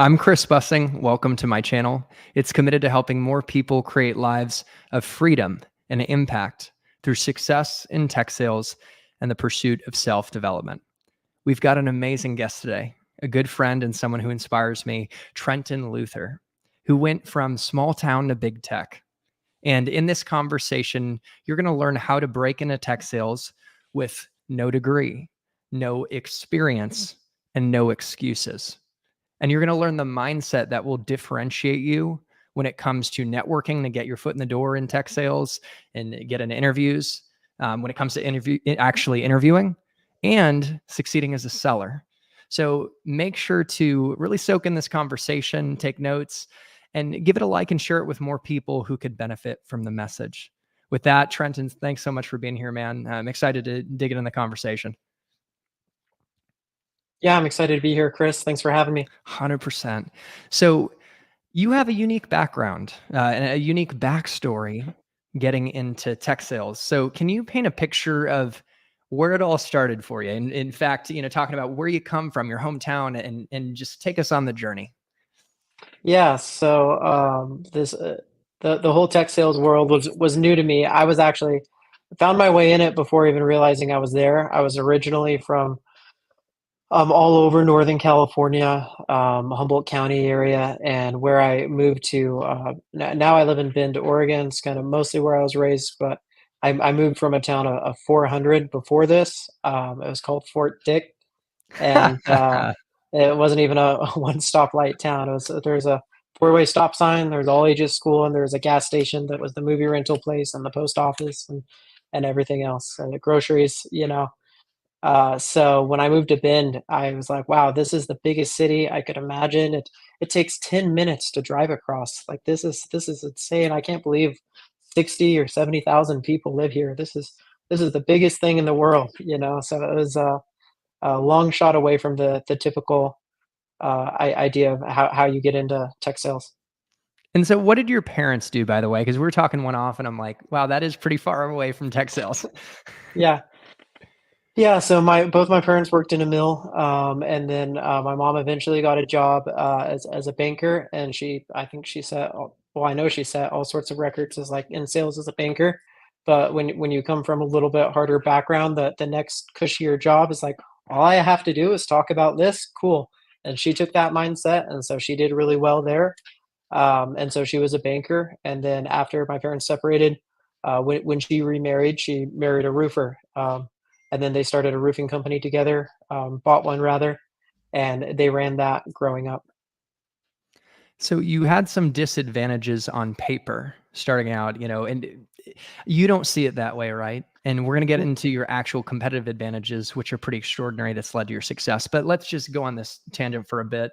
I'm Chris Bussing. Welcome to my channel. It's committed to helping more people create lives of freedom and impact through success in tech sales and the pursuit of self-development. We've got an amazing guest today, a good friend and someone who inspires me, Trentyn Luther, who went from small town to big tech. And in this conversation, you're going to learn how to break into tech sales with no degree, no experience, and no excuses. And you're going to learn the mindset that will differentiate you when it comes to networking to get your foot in the door in tech sales and get into interviews, when it comes to actually interviewing and succeeding as a seller. So make sure to really soak in this conversation, take notes, and give it a like and share it with more people who could benefit from the message. With that, Trentyn, thanks so much for being here, man. I'm excited to dig in the conversation. Yeah, I'm excited to be here, Chris. Thanks for having me. 100%. So you have a unique background and a unique backstory getting into tech sales. So can you paint a picture of where it all started for you? And in fact, talking about where you come from, your hometown, and just take us on the journey. Yeah, so this the whole tech sales world was new to me. I was actually found my way in it before even realizing I was there. I was originally from all over Northern California, Humboldt County area, and where I moved to now I live in Bend, Oregon. It's kind of mostly where I was raised, but I moved from a town of 400 before this. It was called Fort Dick, and it wasn't even a one stoplight town. It was there's a four-way stop sign. There's all ages school, and there's a gas station that was the movie rental place, and the post office, and everything else, and the groceries. So when I moved to Bend, I was like, "Wow, this is the biggest city I could imagine." It takes 10 minutes to drive across. Like this is insane. I can't believe 60 or 70,000 people live here. This is the biggest thing in the world. So it was a long shot away from the typical idea of how you get into tech sales. And so what did your parents do, by the way? Because we're talking one off and I'm like, wow, that is pretty far away from tech sales. Yeah. Yeah, so both my parents worked in a mill, and then my mom eventually got a job as a banker, and I think she set well, I know she set all sorts of records as like in sales as a banker. But when you come from a little bit harder background, the next cushier job is like all I have to do is talk about this, cool. And she took that mindset, and so she did really well there. And so she was a banker, and then after my parents separated, when she married a roofer. And then they started a roofing company together, bought one rather, and they ran that growing up. So you had some disadvantages on paper starting out, and you don't see it that way, right? And we're going to get into your actual competitive advantages, which are pretty extraordinary that's led to your success. But let's just go on this tangent for a bit.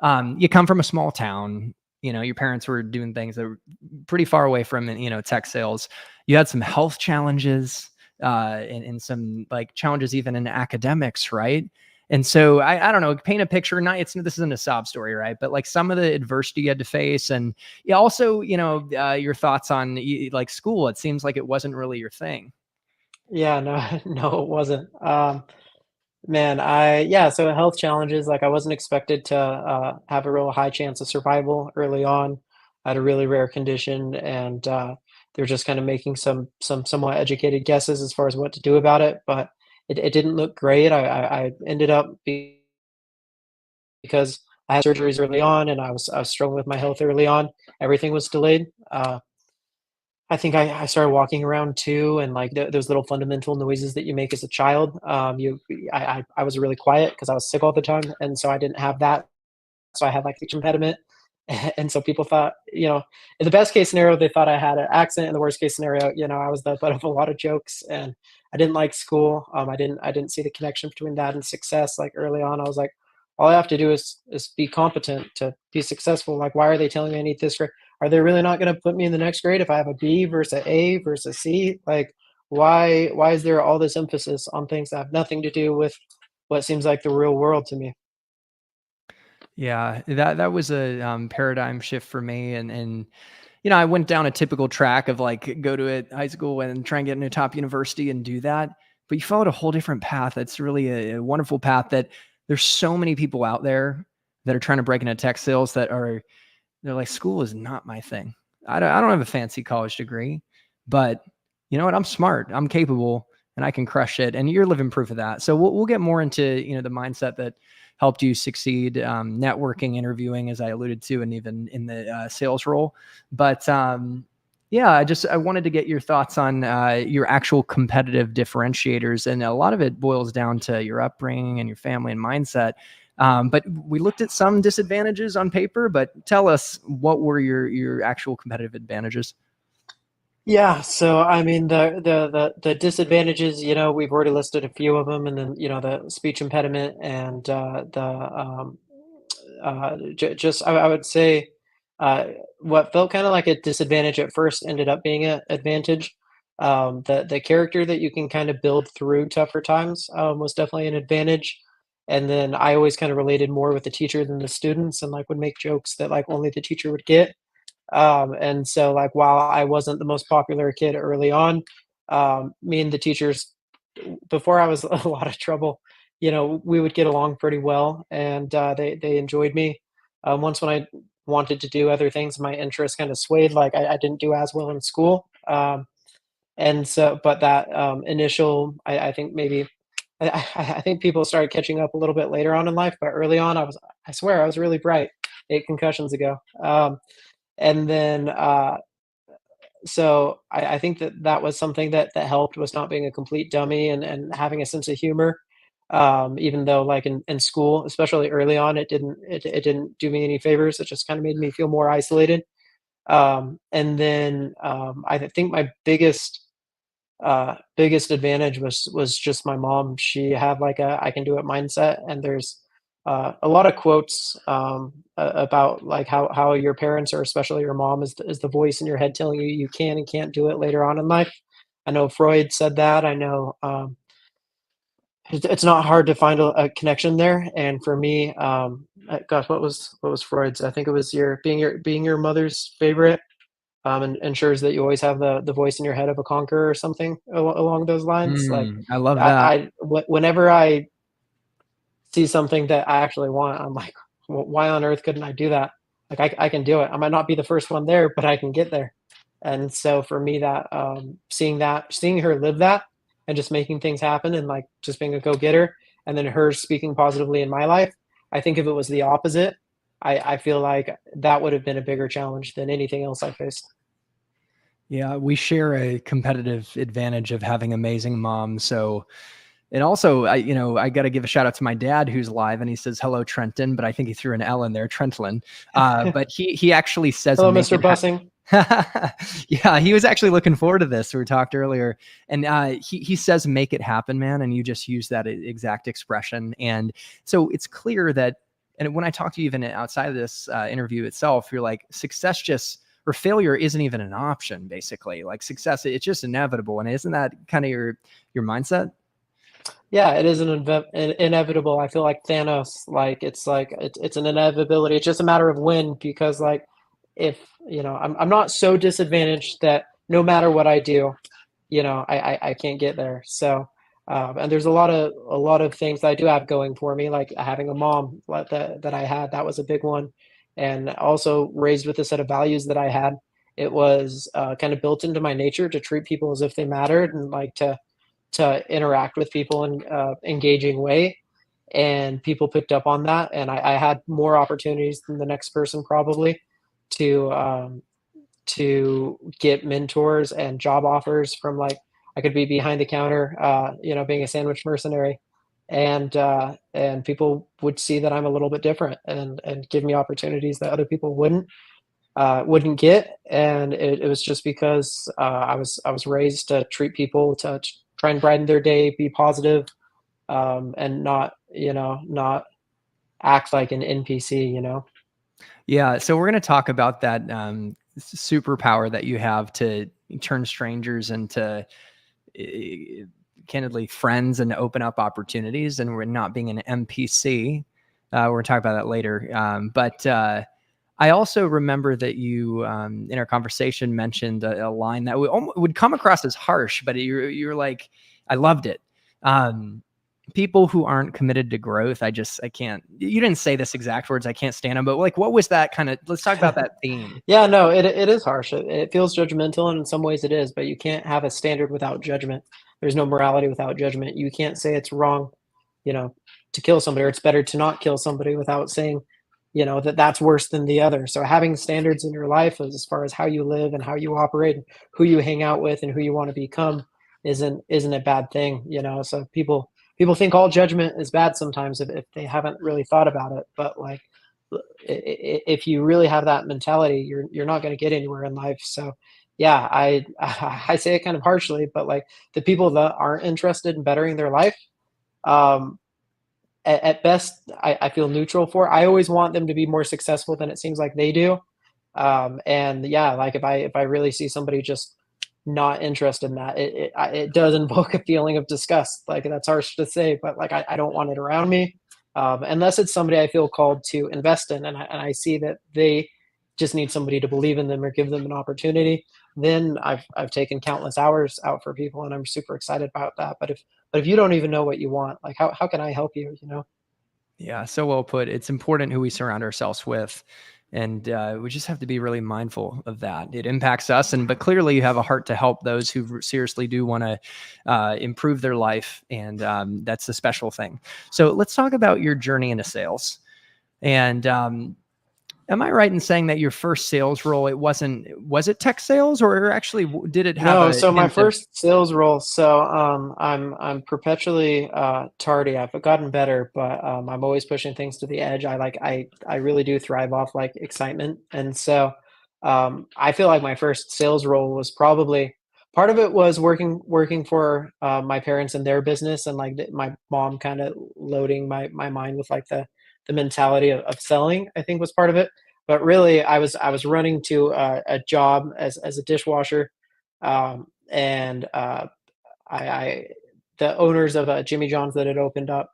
You come from a small town, your parents were doing things that were pretty far away from, tech sales. You had some health challenges, and some like challenges even in academics, right? And so I don't know, paint a picture. This isn't a sob story, right? But like some of the adversity you had to face, and also, your thoughts on like school. It seems like it wasn't really your thing. Yeah, no, no, it wasn't. Man, yeah, so health challenges, like I wasn't expected to have a real high chance of survival early on. I had a really rare condition, and they were just kind of making some somewhat educated guesses as far as what to do about it, but it didn't look great. I ended up because I had surgeries early on, and I was struggling with my health early on. Everything was delayed. I think I started walking around too, and like those little fundamental noises that you make as a child. I was really quiet because I was sick all the time, and so I didn't have that. So I had like speech impediment, and so people thought, in the best case scenario, they thought I had an accent. In the worst case scenario, I was the butt of a lot of jokes, and I didn't like school. I didn't see the connection between that and success. Like early on, I was like, all I have to do is be competent to be successful. Like, why are they telling me I need this grade? Are they really not going to put me in the next grade if I have a B versus an A versus a C? Like, why is there all this emphasis on things that have nothing to do with what seems like the real world to me? Yeah, that was a paradigm shift for me, and I went down a typical track of like go to a high school and try and get into a top university and do that. But you followed a whole different path. That's really a wonderful path that there's so many people out there that are trying to break into tech sales they're like, school is not my thing. I don't have a fancy college degree, but you know what? I'm smart, I'm capable, and I can crush it. And you're living proof of that. So we'll get more into, the mindset that helped you succeed, networking, interviewing, as I alluded to, and even in the sales role. But yeah, I wanted to get your thoughts on your actual competitive differentiators. And a lot of it boils down to your upbringing and your family and mindset. But we looked at some disadvantages on paper, but tell us, what were your actual competitive advantages? Yeah, so I mean the disadvantages, we've already listed a few of them, and then the speech impediment and just I would say what felt kind of like a disadvantage at first ended up being an advantage. The character that you can kind of build through tougher times was definitely an advantage. And then I always kind of related more with the teacher than the students, and like would make jokes that like only the teacher would get. And so like while I wasn't the most popular kid early on, me and the teachers, before I was a lot of trouble, we would get along pretty well, and they enjoyed me. Once when I wanted to do other things, my interests kind of swayed. Like I didn't do as well in school, and so but that initial, I think maybe. I think people started catching up a little bit later on in life, but early on, I swear, I was really bright 8 concussions ago. And then so I think that was something that helped, was not being a complete dummy, and having a sense of humor. Even though like in school, especially early on, it didn't do me any favors. It just kind of made me feel more isolated. And then I think my biggest advantage was just my mom. She had like a I can do it mindset, and there's a lot of quotes about like how your parents, or especially your mom, is the voice in your head telling you you can and can't do it later on in life. I know Freud said that. I know it's not hard to find a connection there. And for me, gosh, what was Freud's? I think it was your mother's favorite, and ensures that you always have the voice in your head of a conqueror, or something along those lines. Like I love that. whenever I see something that I actually want, I'm like, why on earth couldn't I do that? Like I can do it. I might not be the first one there, but I can get there. And so for me, seeing her live that, and just making things happen, and like just being a go-getter, and then her speaking positively in my life, I think if it was the opposite, I feel like that would have been a bigger challenge than anything else I faced. Yeah, we share a competitive advantage of having amazing moms. So, and also, I got to give a shout out to my dad, who's live, and he says, "Hello, Trentyn," but I think he threw an L in there, Trentyn. But he actually says, Hello, "Make Mr. it Bussing. Yeah, he was actually looking forward to this. We talked earlier, and he says, "Make it happen, man," and you just use that exact expression. And so it's clear that, and when I talk to you even outside of this interview itself, you're like, success just, or failure isn't even an option. Basically, like success, it's just inevitable. And isn't that kind of your mindset? Yeah, it is inevitable. I feel like Thanos, like it's an inevitability. It's just a matter of when, because like if I'm not so disadvantaged that no matter what I do, I can't get there. So and there's a lot of things that I do have going for me, like having a mom like that I had. That was a big one. And also raised with a set of values that I had. It was kind of built into my nature to treat people as if they mattered, and like to interact with people in engaging way. And people picked up on that, and I had more opportunities than the next person probably to get mentors and job offers from, like, I could be behind the counter, being a sandwich mercenary, and people would see that I'm a little bit different, and give me opportunities that other people wouldn't get. And it was just because I was raised to treat people, to try and brighten their day, be positive, and not act like an NPC. Yeah. So we're going to talk about that superpower that you have to turn strangers into candidly friends and open up opportunities, and we're not being an NPC. We're going to talk about that later. But I also remember that you, in our conversation, mentioned a line that would come across as harsh, but you're like, I loved it. people who aren't committed to growth, I can't, you didn't say this exact words, I can't stand them, but like, what was that kind of, let's talk about that theme. Yeah, no, it is harsh. It feels judgmental, and in some ways it is, but you can't have a standard without judgment. There's no morality without judgment. You can't say it's wrong, you know, to kill somebody, or it's better to not kill somebody without saying, that that's worse than the other. So having standards in your life as far as how you live and how you operate, and who you hang out with and who you want to become isn't a bad thing, So people think all judgment is bad sometimes if they haven't really thought about it. But like if you really have that mentality, you're not going to get anywhere in life. So yeah, I say it kind of harshly, but like the people that aren't interested in bettering their life, um, at best, I feel neutral for. I always want them to be more successful than it seems like they do. And yeah, like if I really see somebody just not interested in that, it does invoke a feeling of disgust. Like that's harsh to say, but like I don't want it around me, unless it's somebody I feel called to invest in, and I see that they just need somebody to believe in them or give them an opportunity. Then I've taken countless hours out for people, and I'm super excited about that. But if you don't even know what you want, like how can I help you? Yeah, so well put. It's important who we surround ourselves with. And we just have to be really mindful of that. It impacts us, but clearly you have a heart to help those who seriously do want to improve their life, and that's the special thing. So let's talk about your journey into sales. And am I right in saying that your first sales role, was it tech sales, or actually did it have No, a so my hint of? first sales role, so I'm perpetually tardy. I've gotten better, but I'm always pushing things to the edge. I really do thrive off like excitement. And so I feel like my first sales role was probably part of it was working for my parents and their business, and like my mom kind of loading my mind with like the mentality of selling, I think was part of it. But really, I was running to a job as a dishwasher, and I the owners of Jimmy John's that had opened up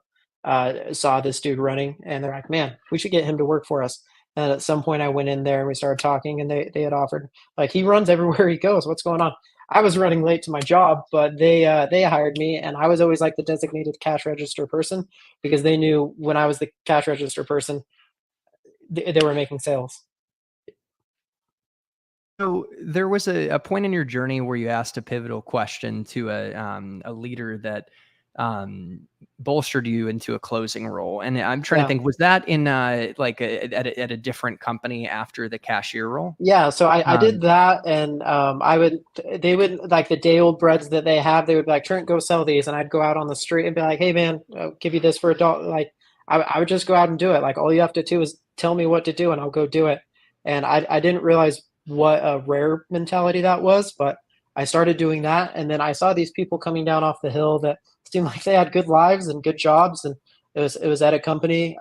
saw this dude running, and they're like, "Man, we should get him to work for us." And at some point, I went in there and we started talking, and they had offered like he runs everywhere he goes. What's going on? I was running late to my job, but they hired me, and I was always like the designated cash register person because they knew when I was the cash register person, they were making sales. So there was a point in your journey where you asked a pivotal question to a leader that bolstered you into a closing role. And I'm trying to Yeah. think, was that in at a different company after the cashier role? Yeah, so I did Um, that, and they would like the day old breads that they have. They would be like, Trent, go sell these, and I'd go out on the street and be like, hey man, I'll give you this for $1. Like I would just go out and do it. Like all you have to do is tell me what to do, and I'll go do it. And I didn't realize what a rare mentality that was, but I started doing that, and then I saw these people coming down off the hill that seemed like they had good lives and good jobs, and it was at a company.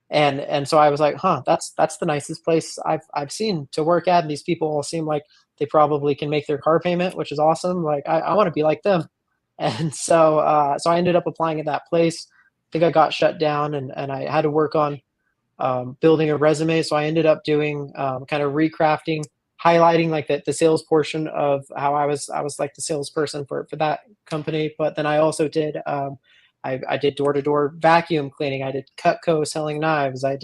And so I was like, huh, that's the nicest place I've seen to work at. And these people all seem like they probably can make their car payment, which is awesome. Like I want to be like them. And so I ended up applying at that place. I think I got shut down, and I had to work on building a resume. So I ended up doing kind of recrafting, highlighting like the sales portion of how I was like the salesperson for that company. But then I also did I did door to door vacuum cleaning. I did Cutco selling knives. I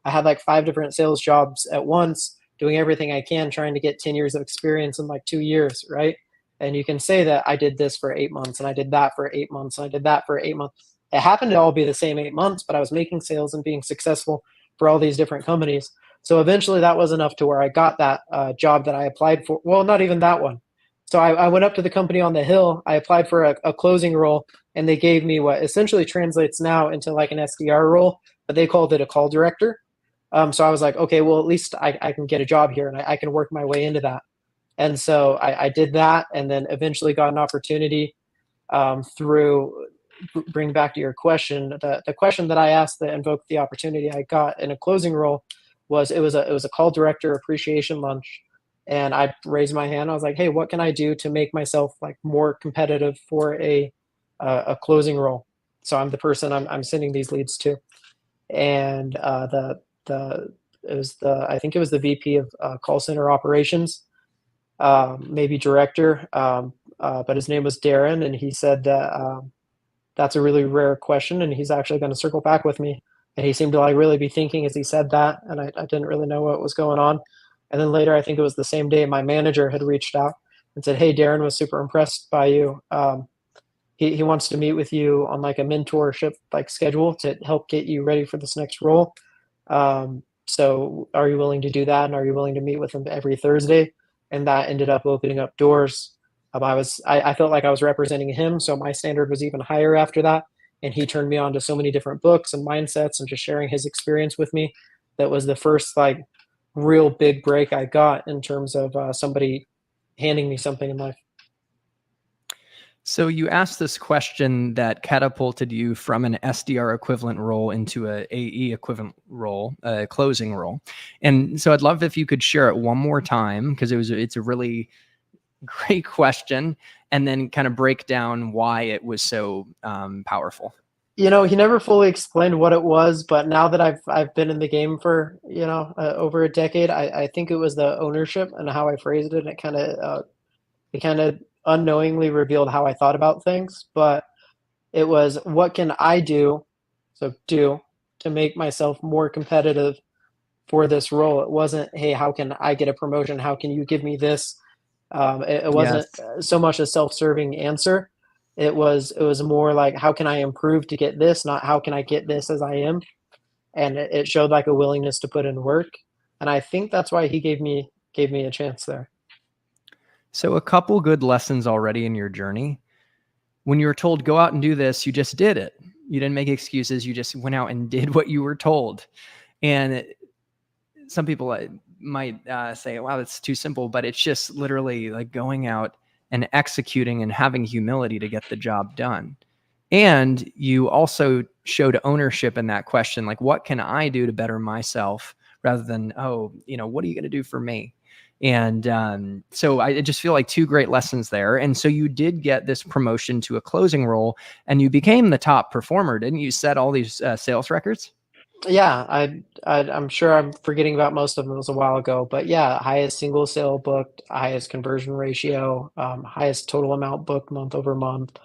had like 5 different sales jobs at once, doing everything I can, trying to get 10 years of experience in like 2 years, right? And you can say that I did this for 8 months, and I did that for 8 months, and I did that for 8 months. It happened to all be the same 8 months, but I was making sales and being successful for all these different companies. So eventually that was enough to where I got that job that I applied for. Well, not even that one. So I went up to the company on the hill. I applied for a closing role, and they gave me what essentially translates now into like an SDR role, but they called it a call director. So I was like, okay, well, at least I can get a job here, and I can work my way into that. And so I did that, and then eventually got an opportunity through bring back to your question. The question that I asked that invoked the opportunity I got in a closing role was it was a call director appreciation lunch, and I raised my hand. I was like, hey, what can I do to make myself like more competitive for a closing role? So I'm the person I'm sending these leads to, and the it was the I think it was the VP of call center operations, maybe director, but his name was Darren, and he said that that's a really rare question, and he's actually going to circle back with me. And he seemed to like really be thinking as he said that, and I didn't really know what was going on. And then later, I think it was the same day, my manager had reached out and said, "Hey, Darren was super impressed by you. He wants to meet with you on like a mentorship like schedule to help get you ready for this next role. So are you willing to do that? And are you willing to meet with him every Thursday?" And that ended up opening up doors. I felt like I was representing him, so my standard was even higher after that. And he turned me on to so many different books and mindsets and just sharing his experience with me. That was the first like real big break I got in terms of somebody handing me something in life. So you asked this question that catapulted you from an SDR equivalent role into a AE equivalent role, a closing role. And so I'd love if you could share it one more time, because it's a really great question, and then kind of break down why it was so powerful. You know, he never fully explained what it was, but now that I've been in the game for, over a decade, I think it was the ownership and how I phrased it. And it kind of unknowingly revealed how I thought about things. But it was, what can I do? So do to make myself more competitive for this role. It wasn't, hey, how can I get a promotion? How can you give me this? It Yes. wasn't so much a self-serving answer. It was more like, how can I improve to get this, not how can I get this as I am. And it showed like a willingness to put in work. And I think that's why he gave me a chance there. So a couple good lessons already in your journey. When you were told, go out and do this, you just did it. You didn't make excuses. You just went out and did what you were told. And some people might say, wow, that's too simple, but it's just literally like going out and executing and having humility to get the job done. And you also showed ownership in that question, like, what can I do to better myself, rather than, oh, what are you going to do for me? And so I just feel like two great lessons there. And so you did get this promotion to a closing role, and you became the top performer, didn't you? Set all these sales records. Yeah, I'm sure I'm forgetting about most of them. It was a while ago, but yeah, highest single sale booked, highest conversion ratio, highest total amount booked month over month.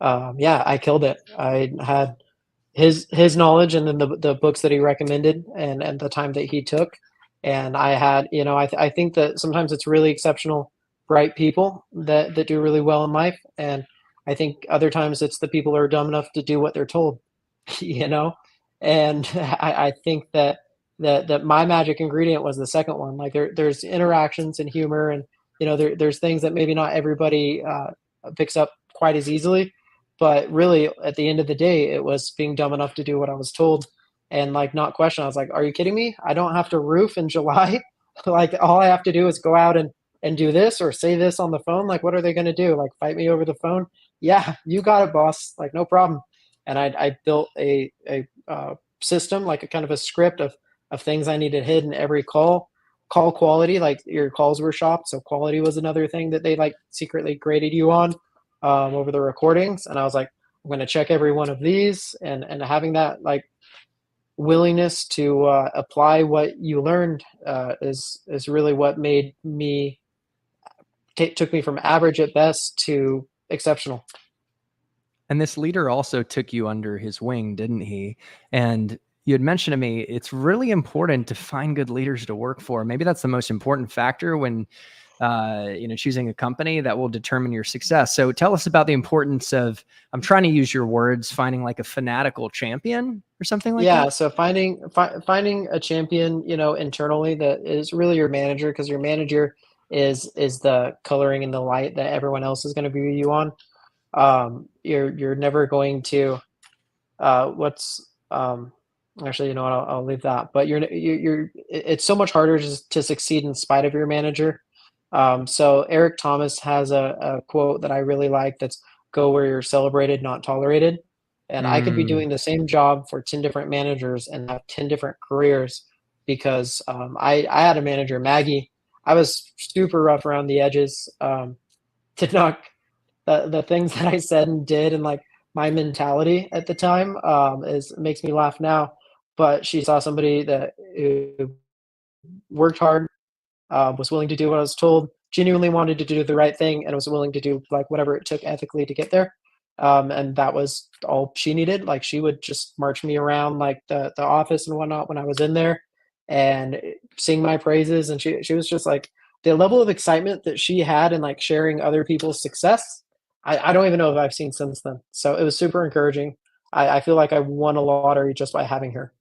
Yeah, I killed it. I had his knowledge, and then the books that he recommended, and the time that he took. And I had, I think that sometimes it's really exceptional, bright people that do really well in life. And I think other times it's the people who are dumb enough to do what they're told, you know? And I think that my magic ingredient was the second one. Like there's interactions and humor, and there's things that maybe not everybody picks up quite as easily. But really, at the end of the day, it was being dumb enough to do what I was told, and like not question. I was like, "Are you kidding me? I don't have to roof in July. Like all I have to do is go out and do this or say this on the phone. Like, what are they going to do? Like fight me over the phone? Yeah, you got it, boss. Like no problem." And I built a system, like a kind of a script of things I needed hidden every call. Call quality, like your calls were shopped, so quality was another thing that they like secretly graded you on over the recordings. And I was like, I'm going to check every one of these, and having that like willingness to apply what you learned is really what made me took me from average at best to exceptional. And this leader also took you under his wing, didn't he? And you had mentioned to me, it's really important to find good leaders to work for. Maybe that's the most important factor when, choosing a company that will determine your success. So tell us about the importance of, I'm trying to use your words, finding like a fanatical champion or something like Yeah, that. so finding a champion, internally that is really your manager, because your manager is the coloring in the light that everyone else is going to view you on. You're never going to what's actually, you know what, I'll leave that. But it's so much harder to succeed in spite of your manager. So Eric Thomas has a quote that I really like, that's go where you're celebrated, not tolerated. And I could be Mm. doing the same job for 10 different managers and have 10 different careers, because I had a manager, Maggie. I was super rough around the edges. Did not the things that I said and did, and like my mentality at the time is makes me laugh now. But she saw somebody that worked hard, was willing to do what I was told, genuinely wanted to do the right thing, and was willing to do like whatever it took ethically to get there. And that was all she needed. Like she would just march me around like the office and whatnot when I was in there and sing my praises. And she was just like the level of excitement that she had in like sharing other people's success. I don't even know if I've seen since then. So it was super encouraging. I feel like I won a lottery just by having her.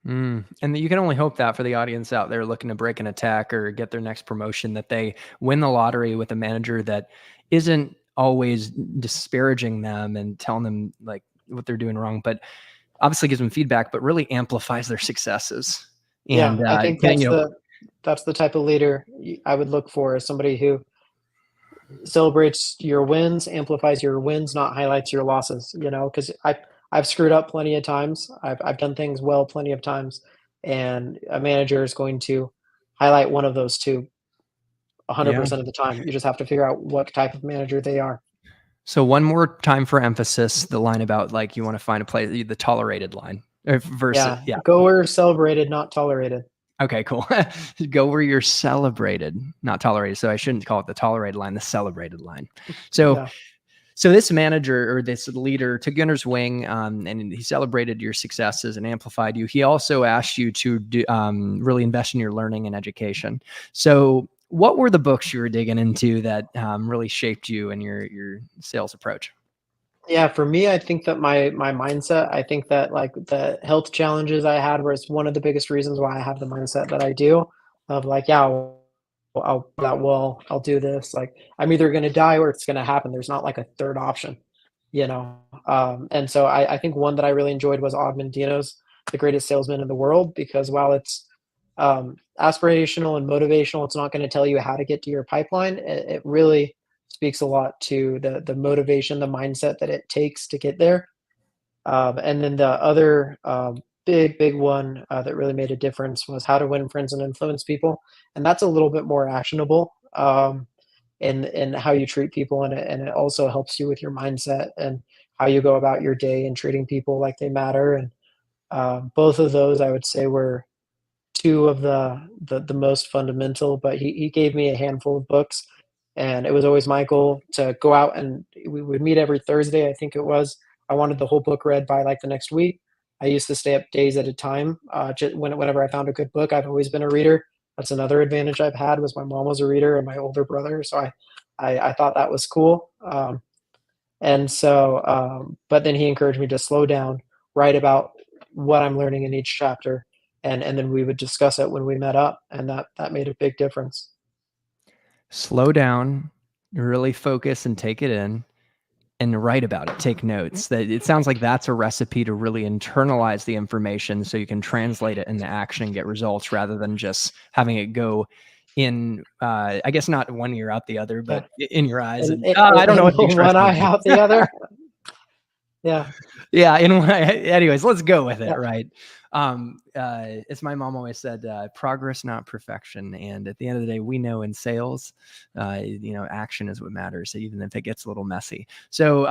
And you can only hope that for the audience out there looking to break an attack or get their next promotion, that they win the lottery with a manager that isn't always disparaging them and telling them like what they're doing wrong, but obviously gives them feedback, but really amplifies their successes. Yeah, And I think that's the type of leader I would look for, is somebody who celebrates your wins, amplifies your wins, not highlights your losses, you know, because I've screwed up plenty of times. I've done things well plenty of times, and a manager is going to highlight one of those two yeah. 100% of the time. You just have to figure out what type of manager they are. So one more time for emphasis, the line about like you want to find a place, the tolerated line versus, Yeah, yeah. go where you're celebrated, not tolerated. Okay, cool. Go where you're celebrated, not tolerated. So I shouldn't call it the tolerated line, the celebrated line. So, Yeah. so this manager or this leader took you under his wing, and he celebrated your successes and amplified you. He also asked you to really invest in your learning and education. So, what were the books you were digging into that really shaped you and your sales approach? Yeah, for me, I think that my mindset, I think that like the health challenges I had was one of the biggest reasons why I have the mindset that I do, of like, yeah, I'll that well, I'll do this. Like I'm either gonna die or it's gonna happen. There's not like a third option, you know. And so I think one that I really enjoyed was Dino's The Greatest Salesman in the World, because while it's aspirational and motivational, it's not going to tell you how to get to your pipeline. It really speaks a lot to the motivation, the mindset that it takes to get there. And then the other big one that really made a difference was How to Win Friends and Influence People, and that's a little bit more actionable in how you treat people, and it also helps you with your mindset and how you go about your day and treating people like they matter. And both of those, I would say, were two of the most fundamental. But he gave me a handful of books, and it was always my goal to go out, and we would meet every Thursday, I think it was. I wanted the whole book read by like the next week. I used to stay up days at a time. Whenever I found a good book, I've always been a reader. That's another advantage I've had, was my mom was a reader and my older brother. So I thought that was cool. But then he encouraged me to slow down, write about what I'm learning in each chapter, and then we would discuss it when we met up, and that made a big difference. Slow down, really focus and take it in, and write about it, take notes. That it sounds like that's a recipe to really internalize the information so you can translate it into action and get results, rather than just having it go in, I guess not one ear out the other, Yeah, but in your eyes. and And I don't know what the one expression eye is. out the other. Yeah, Yeah. Anyways, let's go with it. yeah, Right. As my mom always said, progress, not perfection. And at the end of the day, we know in sales, action is what matters, even if it gets a little messy. So,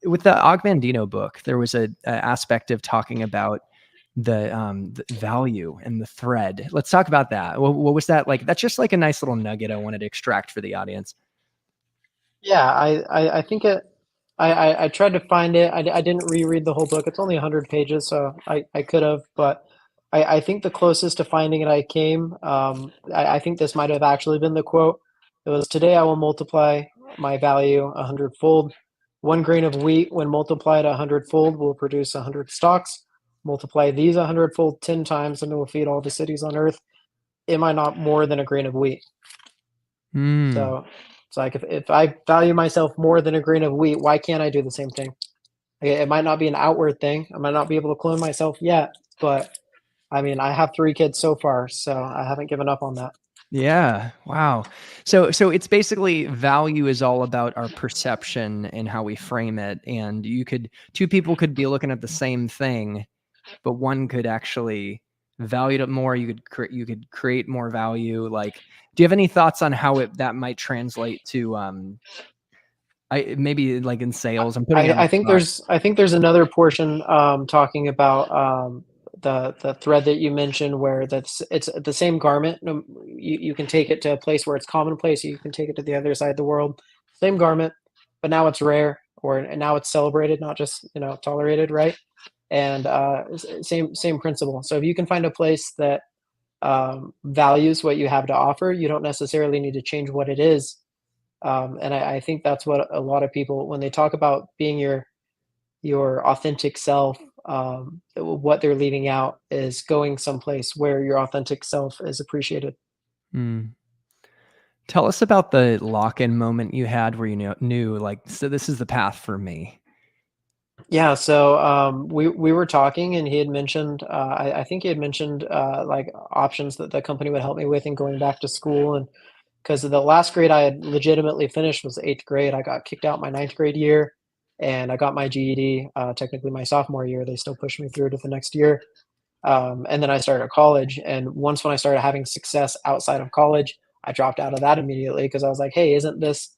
with the Ogmandino book, there was a aspect of talking about the value and the thread. Let's talk about that. What was that like? That's just like a nice little nugget I wanted to extract for the audience. yeah. I think it. I tried to find it. I didn't reread the whole book. It's only 100 pages, so I could have, but I think the closest to finding it I came. I think this might have actually been the quote. It was, "Today I will multiply my value 100-fold. One grain of wheat, when multiplied 100-fold, will produce 100 stalks. Multiply these 100-fold 10 times, and it will feed all the cities on earth. Am I not more than a grain of wheat?" Hmm. So it's like, if I value myself more than a grain of wheat, why can't I do the same thing? It might not be an outward thing. I might not be able to clone myself yet, but I mean, I have 3 kids so far, so I haven't given up on that. Yeah. Wow. So it's basically value is all about our perception and how we frame it. And two people could be looking at the same thing, but one could actually value it more. You could create more value. Like, do you have any thoughts on how that might translate to, maybe like in sales? I'm putting you on the spot. I think there's another portion talking about the thread that you mentioned, where it's the same garment. You can take it to a place where it's commonplace. You can take it to the other side of the world. Same garment. but now it's rare, and now it's celebrated, not just, tolerated, right? And same principle. So if you can find a place that values what you have to offer, you don't necessarily need to change what it is. And I think that's what a lot of people, when they talk about being your authentic self, what they're leaving out is going someplace where your authentic self is appreciated. Mm. Tell us about the lock-in moment you had where you knew like, so this is the path for me. Yeah, so we were talking, and he had mentioned, I think he had mentioned like options that the company would help me with in going back to school, and because the last grade I had legitimately finished was eighth grade. I got kicked out my ninth grade year, and I got my GED technically my sophomore year. They still pushed me through to the next year. And then I started college. And once when I started having success outside of college, I dropped out of that immediately because I was like, hey, isn't this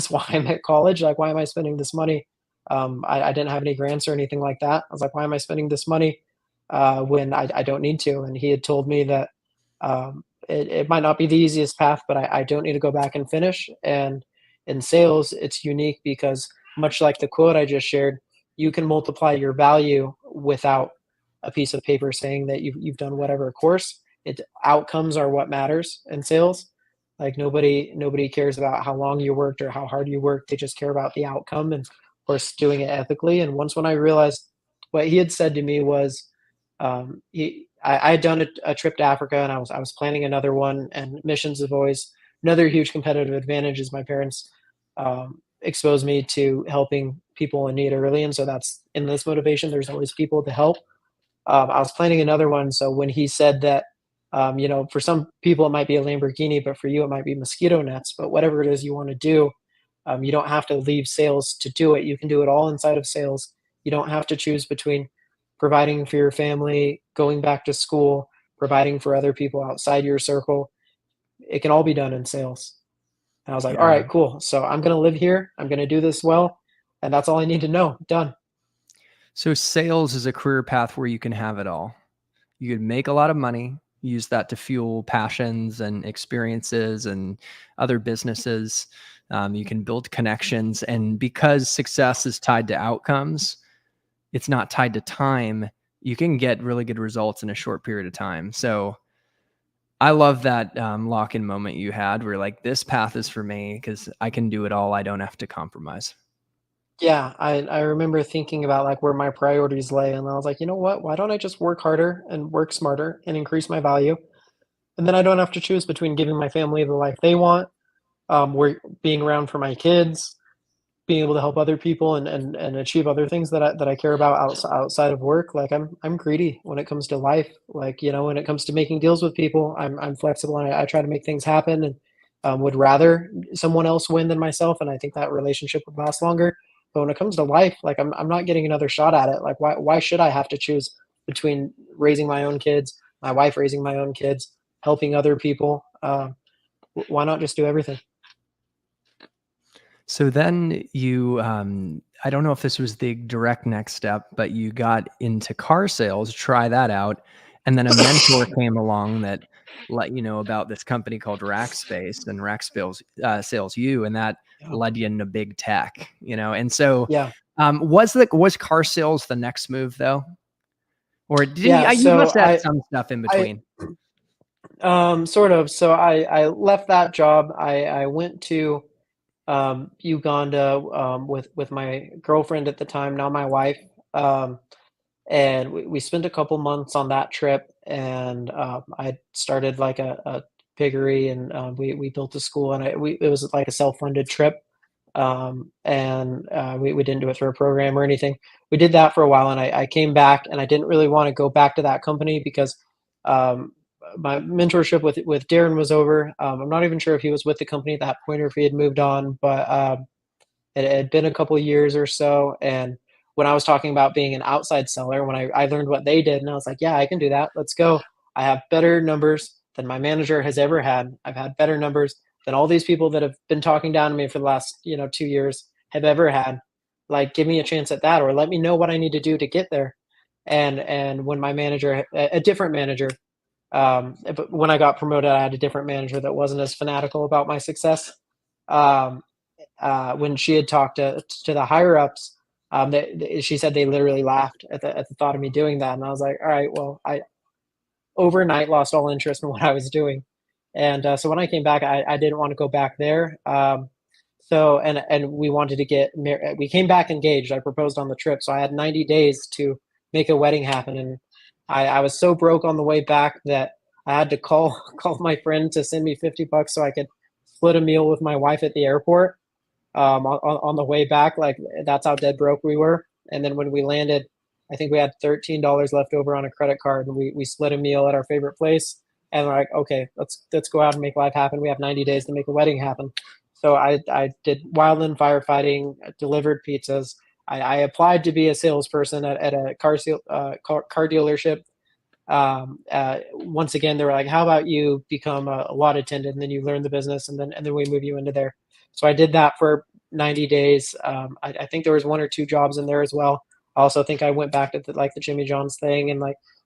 why I'm at college? Like, why am I spending this money? I didn't have any grants or anything like that. I was like, why am I spending this money when I don't need to? And he had told me that it might not be the easiest path, but I don't need to go back and finish. And in sales, it's unique because much like the quote I just shared, you can multiply your value without a piece of paper saying that you've done whatever course. Outcomes are what matters in sales. Like nobody cares about how long you worked or how hard you worked. They just care about the outcome, and of course doing it ethically. And once when I realized what he had said to me was, I had done a trip to Africa, and I was planning another one. And missions have always another huge competitive advantage is my parents exposed me to helping people in need early, and so that's in this motivation. There's always people to help. I was planning another one. So when he said that, for some people it might be a Lamborghini, but for you it might be mosquito nets. But whatever it is you want to do, you don't have to leave sales to do it. You can do it all inside of sales. You don't have to choose between providing for your family, going back to school, providing for other people outside your circle. It can all be done in sales. And I was like, all Yeah. right, cool. So I'm going to live here. I'm going to do this well. And that's all I need to know. Done. So sales is a career path where you can have it all. You could make a lot of money, use that to fuel passions and experiences and other businesses. You can build connections. And because success is tied to outcomes, it's not tied to time. You can get really good results in a short period of time. So I love that lock-in moment you had where like, this path is for me because I can do it all. I don't have to compromise. Yeah, I remember thinking about like where my priorities lay, and I was like, you know what? Why don't I just work harder and work smarter and increase my value? And then I don't have to choose between giving my family the life they want, being around for my kids, being able to help other people, and achieve other things that I care about outside of work. Like I'm greedy when it comes to life. Like, when it comes to making deals with people, I'm flexible, and I try to make things happen, and would rather someone else win than myself. And I think that relationship would last longer. But when it comes to life, like I'm not getting another shot at it. Like why should I have to choose between raising my own kids, my wife raising my own kids, helping other people? Why not just do everything? So then you, I don't know if this was the direct next step, but you got into car sales, try that out. And then a mentor came along that let you know about this company called Rackspace, and Rackspace sales you, and that Yeah. led you into big tech, And so Yeah. was car sales the next move though? Or didn't you, Yeah. you So must have had some stuff in I between. sort of. So I left that job. I went to Uganda with my girlfriend at the time, now my wife, um, and we spent a couple months on that trip. And I started like a piggery, and we built a school, and it was like a self-funded trip. And we didn't do it through a program or anything. We did that for a while, and I came back, and I didn't really want to go back to that company because um, my mentorship with Darren was over. I'm not even sure if he was with the company at that point or if he had moved on, but it had been a couple of years or so. And when I was talking about being an outside seller, when I learned what they did, and I was like, yeah, I can do that. Let's go. I have better numbers than my manager has ever had. I've had better numbers than all these people that have been talking down to me for the last, 2 years have ever had. Like, give me a chance at that, or let me know what I need to do to get there. And when my manager, a different manager, but when I got promoted, I had a different manager that wasn't as fanatical about my success. Um, when she had talked to the higher ups, she said they literally laughed at the thought of me doing that. And I was like, all right, well, I overnight lost all interest in what I was doing. And so when I came back, I didn't want to go back there. So and we wanted to get married. We came back engaged. I proposed on the trip, so I had 90 days to make a wedding happen. And I was so broke on the way back that I had to call my friend to send me $50 so I could split a meal with my wife at the airport on the way back. Like that's how dead broke we were. And then when we landed, I think we had $13 left over on a credit card, and we split a meal at our favorite place. And we're like, okay, let's go out and make life happen. We have 90 days to make a wedding happen. So I did wildland firefighting, delivered pizzas. I applied to be a salesperson at a car dealership. Once again, they were like, how about you become a lot attendant, and then you learn the business, and then we move you into there. So I did that for 90 days. I think there was 1 or 2 jobs in there as well. I also think I went back to the Jimmy John's thing, and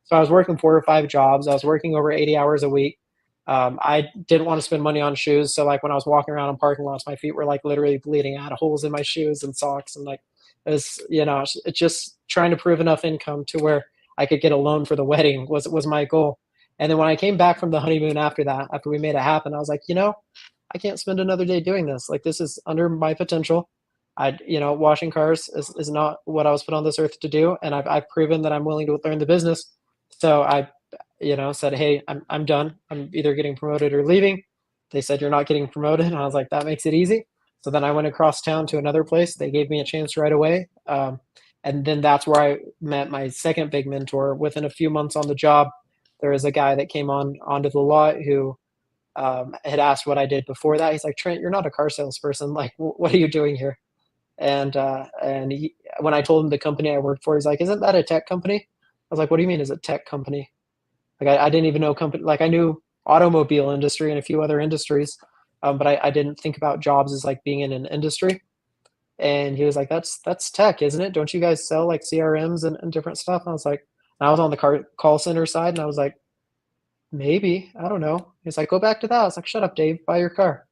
so I was working 4 or 5 jobs. I was working over 80 hours a week. I didn't want to spend money on shoes, so like when I was walking around in parking lots, my feet were like literally bleeding. I had holes in my shoes and socks, and like it was, it's just trying to prove enough income to where I could get a loan for the wedding was my goal. And then when I came back from the honeymoon after that, after we made it happen, I was like, I can't spend another day doing this. Like this is under my potential. Washing cars is not what I was put on this earth to do, and I've proven that I'm willing to learn the business. So I said, hey, I'm done. I'm either getting promoted or leaving. They said, you're not getting promoted. And I was like, that makes it easy. So then I went across town to another place. They gave me a chance right away. And then that's where I met my second big mentor. Within a few months on the job, there was a guy that came onto the lot who had asked what I did before that. He's like, Trent, you're not a car salesperson. Like, what are you doing here? And when I told him the company I worked for, he's like, isn't that a tech company? I was like, what do you mean is a tech company? Like I didn't even know company. Like I knew automobile industry and a few other industries, but I didn't think about jobs as like being in an industry. And he was like, that's tech, isn't it? Don't you guys sell like CRMs and different stuff? And I was like, and I was on the call center side, and I was like, maybe, I don't know. He's like, go back to that. I was like, shut up, Dave, buy your car.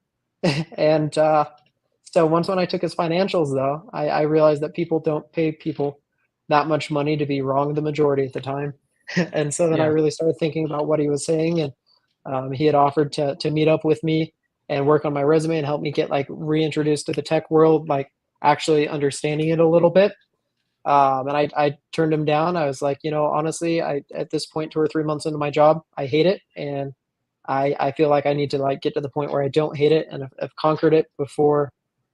And so once when I took his financials, though, I realized that people don't pay people that much money to be wrong the majority of the time. And so then I Yeah. really started thinking about what he was saying, and he had offered to meet up with me and work on my resume and help me get like reintroduced to the tech world, like actually understanding it a little bit. And I turned him down. I was like, honestly, at this point, 2 or 3 months into my job, I hate it, and I feel like I need to like get to the point where I don't hate it and have conquered it before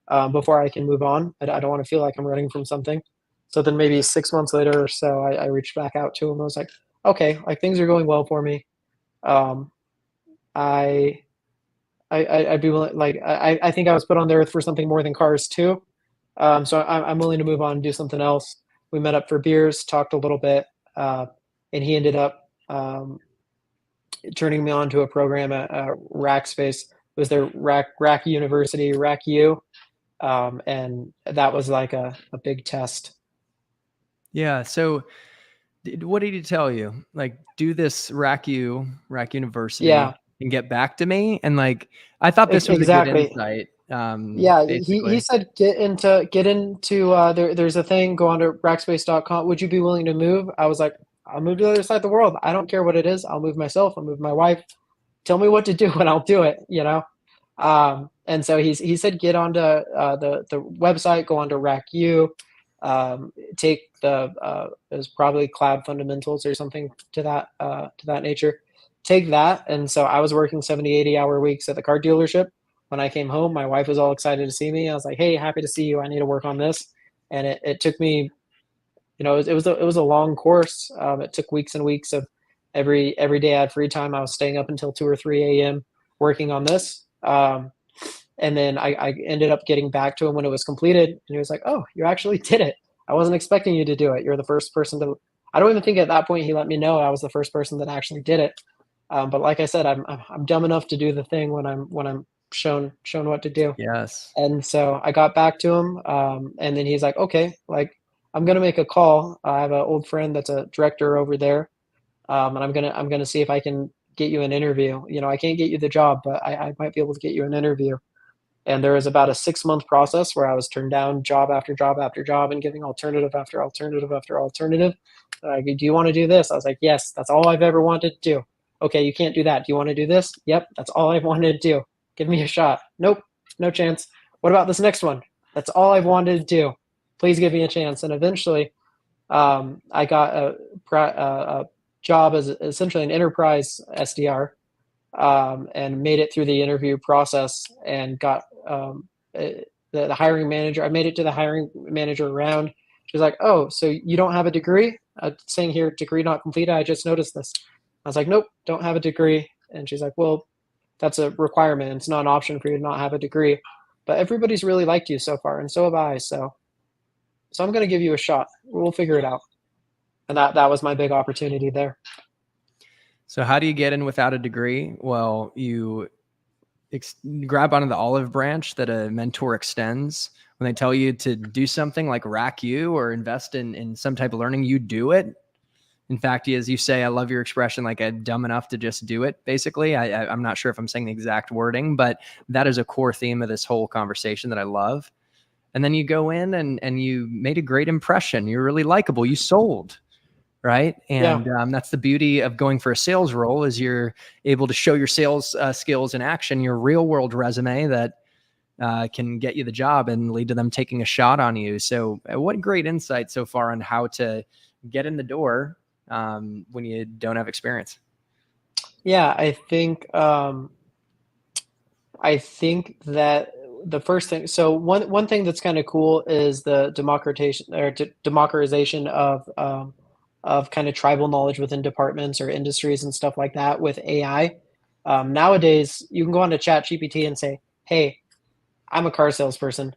I can move on. I don't want to feel like I'm running from something. So then maybe 6 months later or so, I reached back out to him. I was like, okay, like things are going well for me. Um, I, I'd be willing, like, I think I was put on the earth for something more than cars too. So I'm willing to move on and do something else. We met up for beers, talked a little bit, and he ended up turning me on to a program at Rackspace. It was their Rack University, Rack U. And that was like a big test. Yeah. So what did he tell you? Like, do this Rack University Yeah, and get back to me. And like, I thought this was a good exactly. insight. Yeah, he Basically. said get into there's a thing, go on to rackspace.com. Would you be willing to move? I was like, I'll move to the other side of the world. I don't care what it is. I'll move myself. I'll move my wife. Tell me what to do and I'll do it. And so he said get onto the website, go onto RackU, take it was probably Cloud Fundamentals or something to that nature. Take that. And so I was working 70, 80-hour weeks at the car dealership. When I came home, my wife was all excited to see me. I was like, hey, happy to see you. I need to work on this. And it took me, it was a long course. It took weeks and weeks of every day I had free time. I was staying up until 2 or 3 a.m. working on this. And then I ended up getting back to him when it was completed. And he was like, oh, you actually did it. I wasn't expecting you to do it. You're the first person to, I don't even think at that point he let me know I was the first person that actually did it. But like I said, I'm dumb enough to do the thing when I'm shown what to do. Yes. And so I got back to him. And then he's like, okay, like I'm going to make a call. I have an old friend that's a director over there. And I'm going to see if I can get you an interview. I can't get you the job, but I might be able to get you an interview. And there was about a 6-month process where I was turned down job after job after job and giving alternative after alternative after alternative. Like, do you want to do this? I was like, yes, that's all I've ever wanted to do. Okay, you can't do that. Do you want to do this? Yep, that's all I've wanted to do. Give me a shot. Nope, no chance. What about this next one? That's all I've wanted to do. Please give me a chance. And eventually, I got a job as essentially an enterprise SDR, and made it through the interview process and got the hiring manager. I made it to the hiring manager round. She was like, "Oh, so you don't have a degree?" Saying here, degree not completed. I just noticed this. I was like, "Nope, don't have a degree." And she's like, "Well, that's a requirement. It's not an option for you to not have a degree. But everybody's really liked you so far, and so have I. So I'm going to give you a shot. We'll figure it out." And that was my big opportunity there. So how do you get in without a degree? Well, you grab onto the olive branch that a mentor extends. When they tell you to do something like rack you or invest in some type of learning, you do it. In fact, as you say, I love your expression, like a dumb enough to just do it, basically. I'm not sure if I'm saying the exact wording, but that is a core theme of this whole conversation that I love. And then you go in and you made a great impression. You're really likable. You sold. Right. And that's the beauty of going for a sales role, is you're able to show your sales skills in action, your real world resume that can get you the job and lead to them taking a shot on you. So what great insight so far on how to get in the door when you don't have experience. Yeah, I think that the first thing, so one thing that's kind of cool is the democratization of kind of tribal knowledge within departments or industries and stuff like that with AI. Nowadays, you can go onto ChatGPT and say, "Hey, I'm a car salesperson.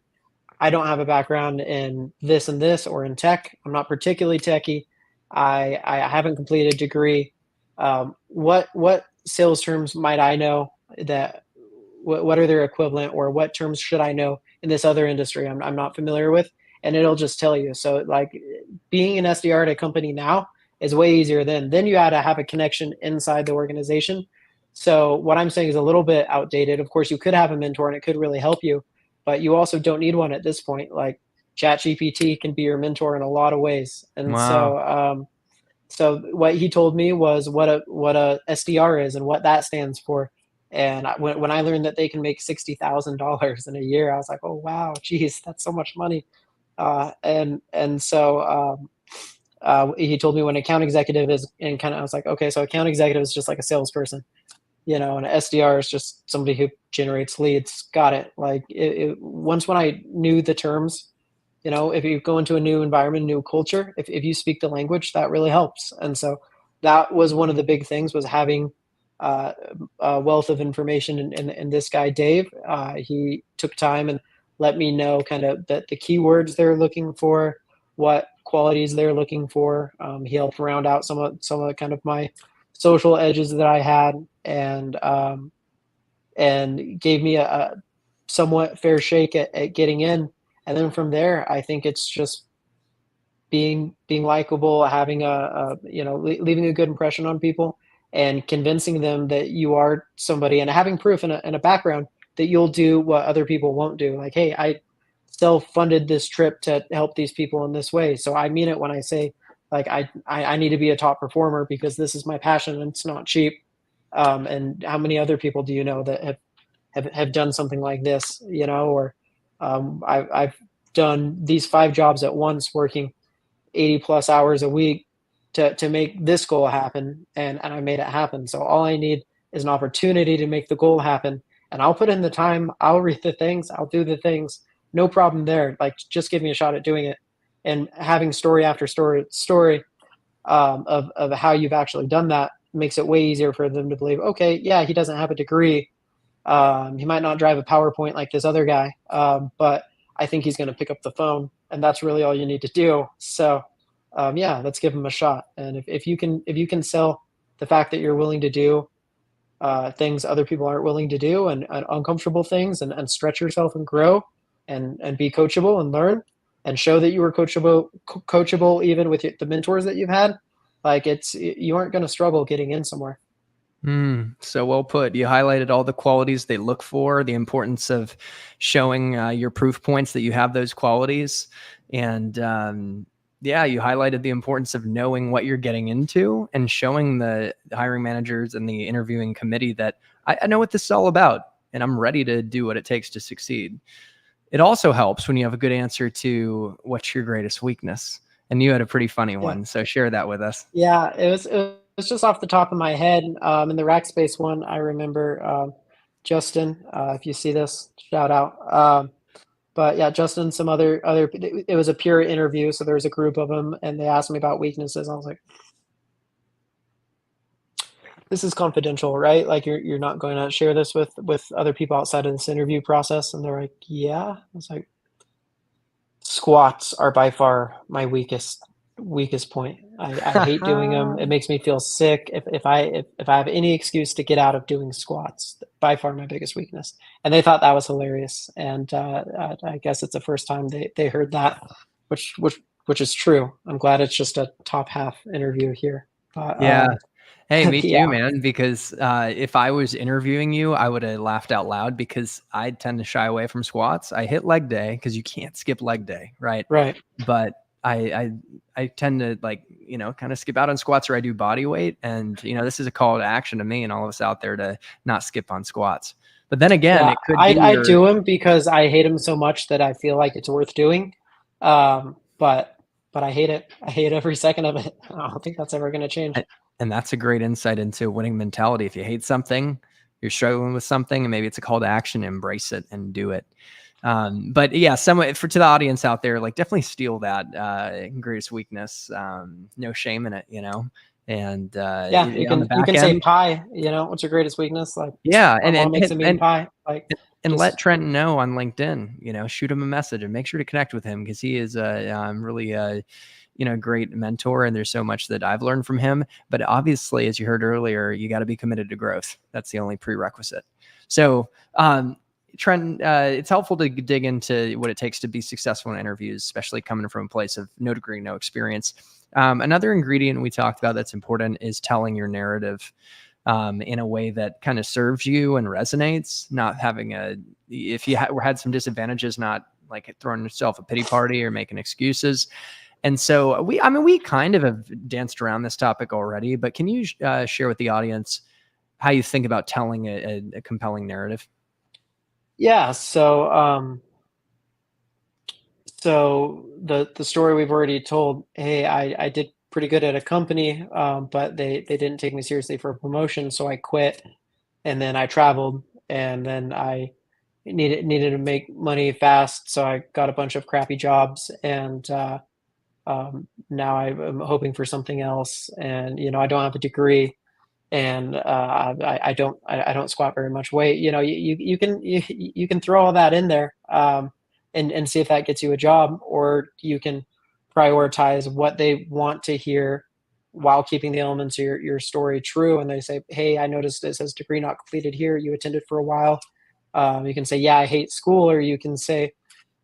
I don't have a background in this and this or in tech. I'm not particularly techy. I haven't completed a degree. What sales terms might I know that what are their equivalent, or what terms should I know in this other industry I'm not familiar with?" And it'll just tell you. So like being an SDR at a company now is way easier then you had to have a connection inside the organization. So what I'm saying is a little bit outdated. Of course, you could have a mentor and it could really help you, but you also don't need one at this point. Like ChatGPT can be your mentor in a lot of ways. And Wow. so what he told me was what a SDR is and what that stands for. And when I learned that they can make $60,000 in a year, I was like, "Oh wow, geez, that's so much money." And so he told me when account executive is, and kind of I was like, okay, so account executive is just like a salesperson, and an SDR is just somebody who generates leads. Got it. Like once when I knew the terms, if you go into a new environment, new culture, if you speak the language, that really helps. And so that was one of the big things, was having uh, a wealth of information. And this guy, Dave, he took time and let me know kind of the keywords they're looking for, what qualities they're looking for. He helped round out some of kind of my social edges that I had, and gave me a somewhat fair shake at getting in. And then from there, I think it's just being likable, having leaving a good impression on people, and convincing them that you are somebody, and having proof and a background that you'll do what other people won't do. Like, hey, I self-funded this trip to help these people in this way. So I mean it when I say, like, I need to be a top performer because this is my passion and it's not cheap. And how many other people do you know that have done something like this, or I've done these 5 jobs at once, working 80 plus hours a week to make this goal happen. And I made it happen. So all I need is an opportunity to make the goal happen. And I'll put in the time, I'll read the things, I'll do the things. No problem there. Like, just give me a shot at doing it. And having story after story of how you've actually done that makes it way easier for them to believe, okay, yeah, he doesn't have a degree. He might not drive a PowerPoint like this other guy, but I think he's going to pick up the phone, and that's really all you need to do. So, yeah, let's give him a shot. And if you can sell the fact that you're willing to do things other people aren't willing to do, and uncomfortable things, and stretch yourself and grow, and be coachable and learn, and show that you were coachable even with the mentors that you've had, like, you aren't going to struggle getting in somewhere. So well put. You highlighted all the qualities they look for, the importance of showing your proof points that you have those qualities. And yeah, you highlighted the importance of knowing what you're getting into and showing the hiring managers and the interviewing committee that I know what this is all about and I'm ready to do what it takes to succeed. It also helps when you have a good answer to what's your greatest weakness. And you had a pretty funny Yeah. one. So share that with us. Yeah, it was just off the top of my head. In the Rackspace one, I remember Justin. If you see this, shout out. But yeah, Justin, some other. It was a pure interview, so there was a group of them, and they asked me about weaknesses. I was like, "This is confidential, right? Like you're not going to share this with other people outside of this interview process." And they're like, "Yeah." I was like, "Squats are by far my weakest point. I hate doing them. It makes me feel sick. If I have any excuse to get out of doing squats, by far my biggest weakness." And they thought that was hilarious. And I guess it's the first time they heard that, which is true. I'm glad it's just a top half interview here. But Yeah. Hey, me too, yeah, man. Because if I was interviewing you, I would have laughed out loud because I tend to shy away from squats. I hit leg day because you can't skip leg day, right? right. But I tend to kind of skip out on squats or I do body weight. And this is a call to action to me and all of us out there to not skip on squats. But then again, Yeah, it could be I your do them because I hate them so much that I feel like it's worth doing. But I hate it. I hate every second of it. I don't think that's ever going to change. and that's a great insight into winning mentality. If you hate something, you're struggling with something, and maybe it's a call to action, embrace it and do it. But yeah, to the audience out there, like definitely steal that greatest weakness. No shame in it, and Yeah, on the you back can say end, pie. What's your greatest weakness? Like yeah, my mom makes a mean pie. Like and let just Trentyn know on LinkedIn, shoot him a message and make sure to connect with him because he is really great mentor. And there's so much that I've learned from him. But obviously, as you heard earlier, you got to be committed to growth. That's the only prerequisite. So, Trent, it's helpful to dig into what it takes to be successful in interviews, especially coming from a place of no degree, no experience. Another ingredient we talked about that's important is telling your narrative in a way that kind of serves you and resonates, not having if you had some disadvantages, not like throwing yourself a pity party or making excuses. And so we kind of have danced around this topic already, but can you share with the audience how you think about telling a compelling narrative? yeah. So the story we've already told. Hey, I did pretty good at a company, but they didn't take me seriously for a promotion, so I quit. And then I traveled, and then I needed to make money fast, so I got a bunch of crappy jobs, and now I'm hoping for something else. And I don't have a degree, and I don't squat very much weight. You can throw all that in there, and see if that gets you a job, or you can prioritize what they want to hear while keeping the elements of your story true. And they say, "Hey, I noticed it says degree not completed here. You attended for a while." You can say, "Yeah, I hate school," or you can say,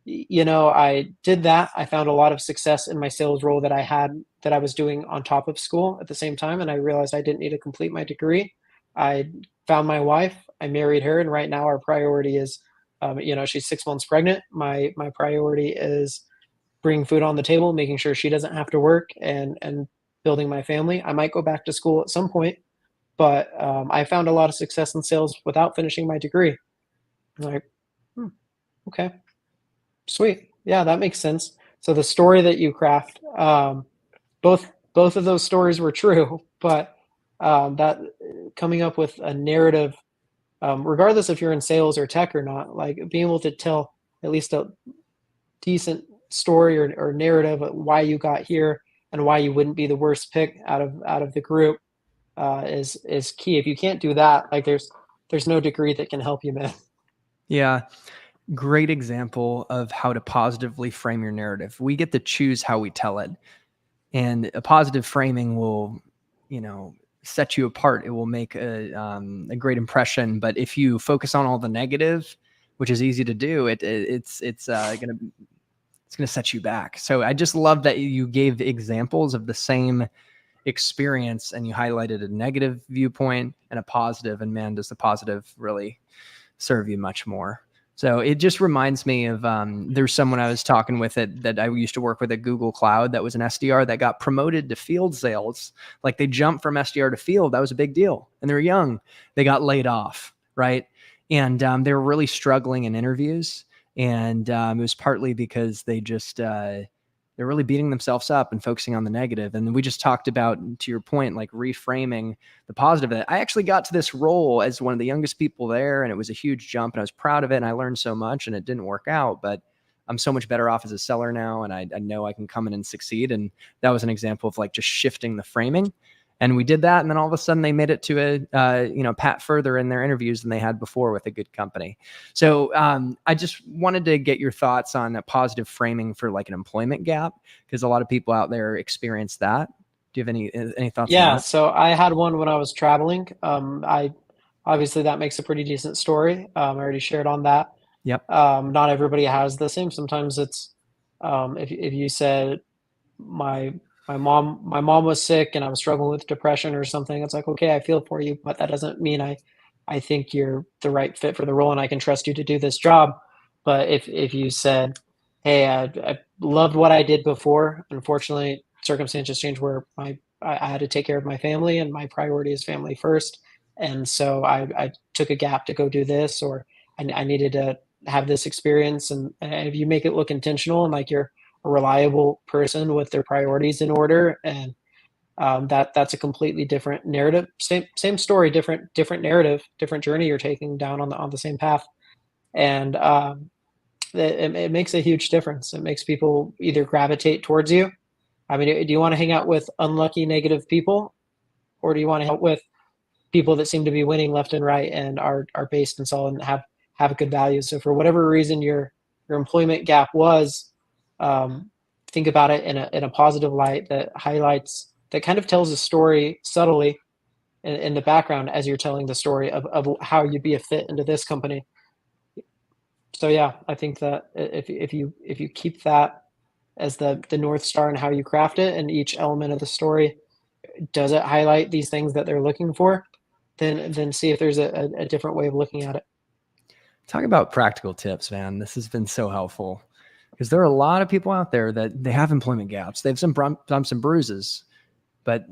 I did that. I found a lot of success in my sales role that I was doing on top of school at the same time. And I realized I didn't need to complete my degree. I found my wife, I married her. And right now our priority is, she's 6 months pregnant. My priority is bringing food on the table, making sure she doesn't have to work, and building my family. I might go back to school at some point, but I found a lot of success in sales without finishing my degree. I'm like, hmm, okay. Sweet. Yeah, that makes sense. So the story that you craft, both of those stories were true, but that coming up with a narrative, regardless if you're in sales or tech or not, like being able to tell at least a decent story or narrative of why you got here and why you wouldn't be the worst pick out of the group is key. If you can't do that, like there's no degree that can help you, man. Yeah. Great example of how to positively frame your narrative. We get to choose how we tell it. And a positive framing will, set you apart. It will make a great impression. But if you focus on all the negative, which is easy to do, it's gonna set you back. So I just love that you gave examples of the same experience, and you highlighted a negative viewpoint and a positive, and man, does the positive really serve you much more. So it just reminds me of there's someone I was talking with that I used to work with at Google Cloud that was an SDR that got promoted to field sales. Like they jumped from SDR to field. That was a big deal. And they're young. They got laid off, right? And they were really struggling in interviews. And it was partly because they just they're really beating themselves up and focusing on the negative. And we just talked about, to your point, like reframing the positive. That I actually got to this role as one of the youngest people there, and it was a huge jump, and I was proud of it, and I learned so much, and it didn't work out, but I'm so much better off as a seller now, and I know I can come in and succeed. And that was an example of like just shifting the framing. And we did that, and then all of a sudden they made it to a pat further in their interviews than they had before with a good company. So I just wanted to get your thoughts on a positive framing for like an employment gap, because a lot of people out there experience that. Do you have any thoughts on Yeah, that? so I had one when I was traveling. I obviously that makes a pretty decent story. I already shared on that. Yep. Not everybody has the same. Sometimes it's if you said my my mom was sick and I was struggling with depression or something, it's like, okay, I feel for you, but that doesn't mean I think you're the right fit for the role and I can trust you to do this job. But if you said, hey, I loved what I did before, unfortunately circumstances changed where I had to take care of my family and my priority is family first, and so I took a gap to go do this, or I needed to have this experience, and if you make it look intentional and like you're a reliable person with their priorities in order, and that's a completely different narrative. Same story, different narrative, different journey you're taking down on the same path, and it makes a huge difference. It makes people either gravitate towards you. I mean, do you want to hang out with unlucky, negative people, or do you want to hang out with people that seem to be winning left and right and are based and solid and have a good value? So for whatever reason your employment gap was, um, think about it in a positive light that highlights, that kind of tells a story subtly in the background as you're telling the story of how you'd be a fit into this company. So yeah, I think that if you keep that as the North Star and how you craft it, and each element of the story, does it highlight these things that they're looking for, then see if there's a different way of looking at it. Talk about practical tips, man. This has been so helpful, because there are a lot of people out there that they have employment gaps. They have some bumps and bruises, but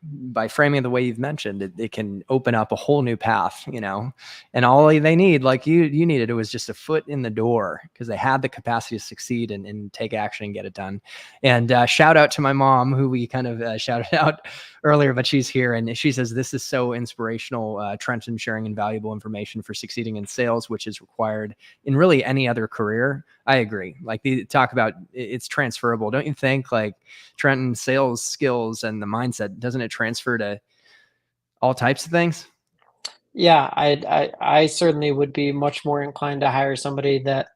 by framing it the way you've mentioned, it can open up a whole new path, and all they need, like you needed, it was just a foot in the door, because they had the capacity to succeed and take action and get it done. And shout out to my mom, who we kind of shouted out earlier, but she's here, and she says, this is so inspirational, Trentyn sharing invaluable information for succeeding in sales, which is required in really any other career. I agree. Like, they talk about it's transferable. Don't you think? Like, Trentyn sales skills and the mindset, doesn't it transfer to all types of things? Yeah, I certainly would be much more inclined to hire somebody that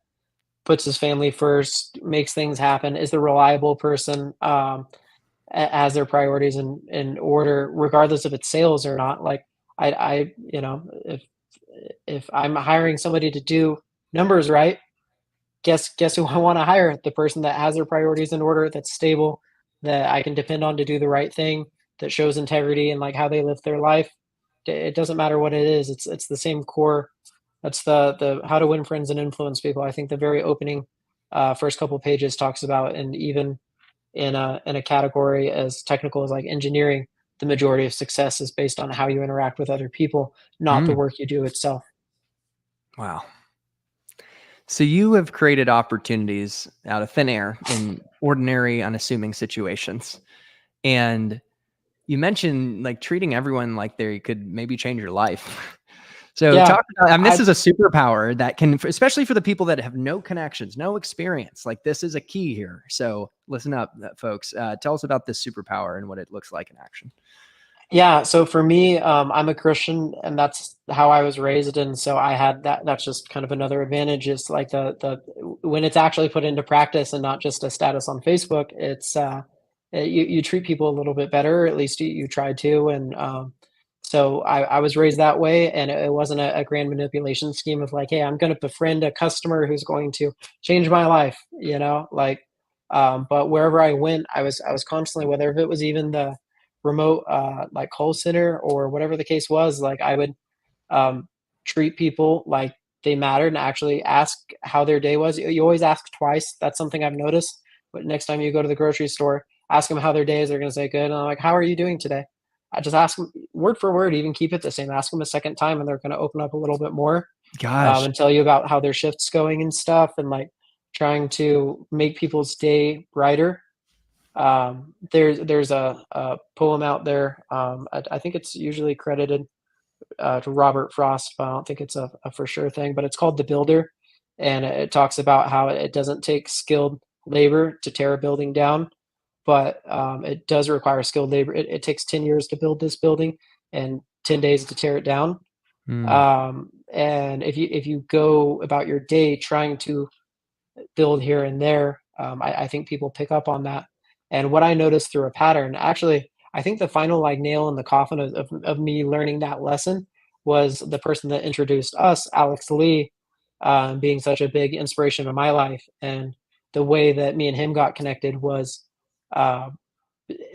puts his family first, makes things happen, is the reliable person, has their priorities in order, regardless if it's sales or not. Like if I'm hiring somebody to do numbers right, guess who I want to hire? The person that has their priorities in order, that's stable, that I can depend on to do the right thing, that shows integrity and like how they live their life. It doesn't matter what it is. It's the same core. That's the how to win friends and influence people. I think the very opening first couple pages talks about, and even in a category as technical as like engineering, the majority of success is based on how you interact with other people, not the Mm, work you do itself. wow. So you have created opportunities out of thin air in ordinary, unassuming situations. And you mentioned like treating everyone like they could maybe change your life. So Yeah, talk about, I mean, this I is a superpower that can, especially for the people that have no connections, no experience, like this is a key here. So listen up, folks. Tell us about this superpower and what it looks like in action. Yeah, so for me, I'm a Christian, and that's how I was raised, and so I had that. That's just kind of another advantage, is like the when it's actually put into practice and not just a status on Facebook. It's you treat people a little bit better, at least you try to, and so I was raised that way, and it wasn't a grand manipulation scheme of like, hey, I'm going to befriend a customer who's going to change my life, like. But wherever I went, I was constantly, whether if it was even the remote like call center or whatever the case was, like I would um, treat people like they mattered and actually ask how their day was. You always ask twice. That's something I've noticed. But next time you go to the grocery store, ask them how their day is. They're going to say good. And I'm like, how are you doing today? I just ask them word for word, even keep it the same. Ask them a second time, and they're going to open up a little bit more Gosh. and tell you about how their shift's going and stuff, and like trying to make people's day brighter. There's a poem out there. I think it's usually credited to Robert Frost, but I don't think it's a for sure thing. But it's called The Builder, and it talks about how it doesn't take skilled labor to tear a building down, but it does require skilled labor. It takes 10 years to build this building and 10 days to tear it down. Mm. And if you go about your day trying to build here and there, I think people pick up on that. And what I noticed through a pattern, actually, I think the final like nail in the coffin of me learning that lesson was the person that introduced us, Alex Lee, being such a big inspiration in my life. And the way that me and him got connected was uh,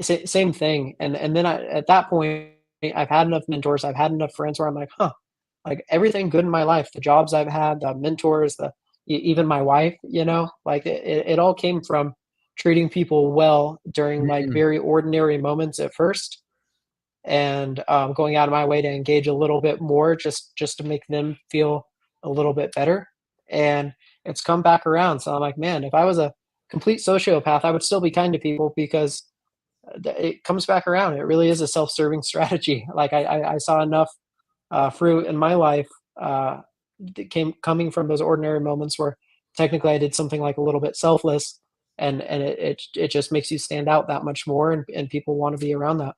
same thing. And then at that point, I've had enough mentors, I've had enough friends where I'm like, huh, like everything good in my life, the jobs I've had, the mentors, even my wife, like it all came from treating people well during like Mm. very ordinary moments at first, and going out of my way to engage a little bit more, just to make them feel a little bit better. And it's come back around. So I'm like, man, if I was a complete sociopath, I would still be kind to people because it comes back around. It really is a self-serving strategy. Like I saw enough fruit in my life that came coming from those ordinary moments where technically I did something like a little bit selfless, and it just makes you stand out that much more, and people want to be around that.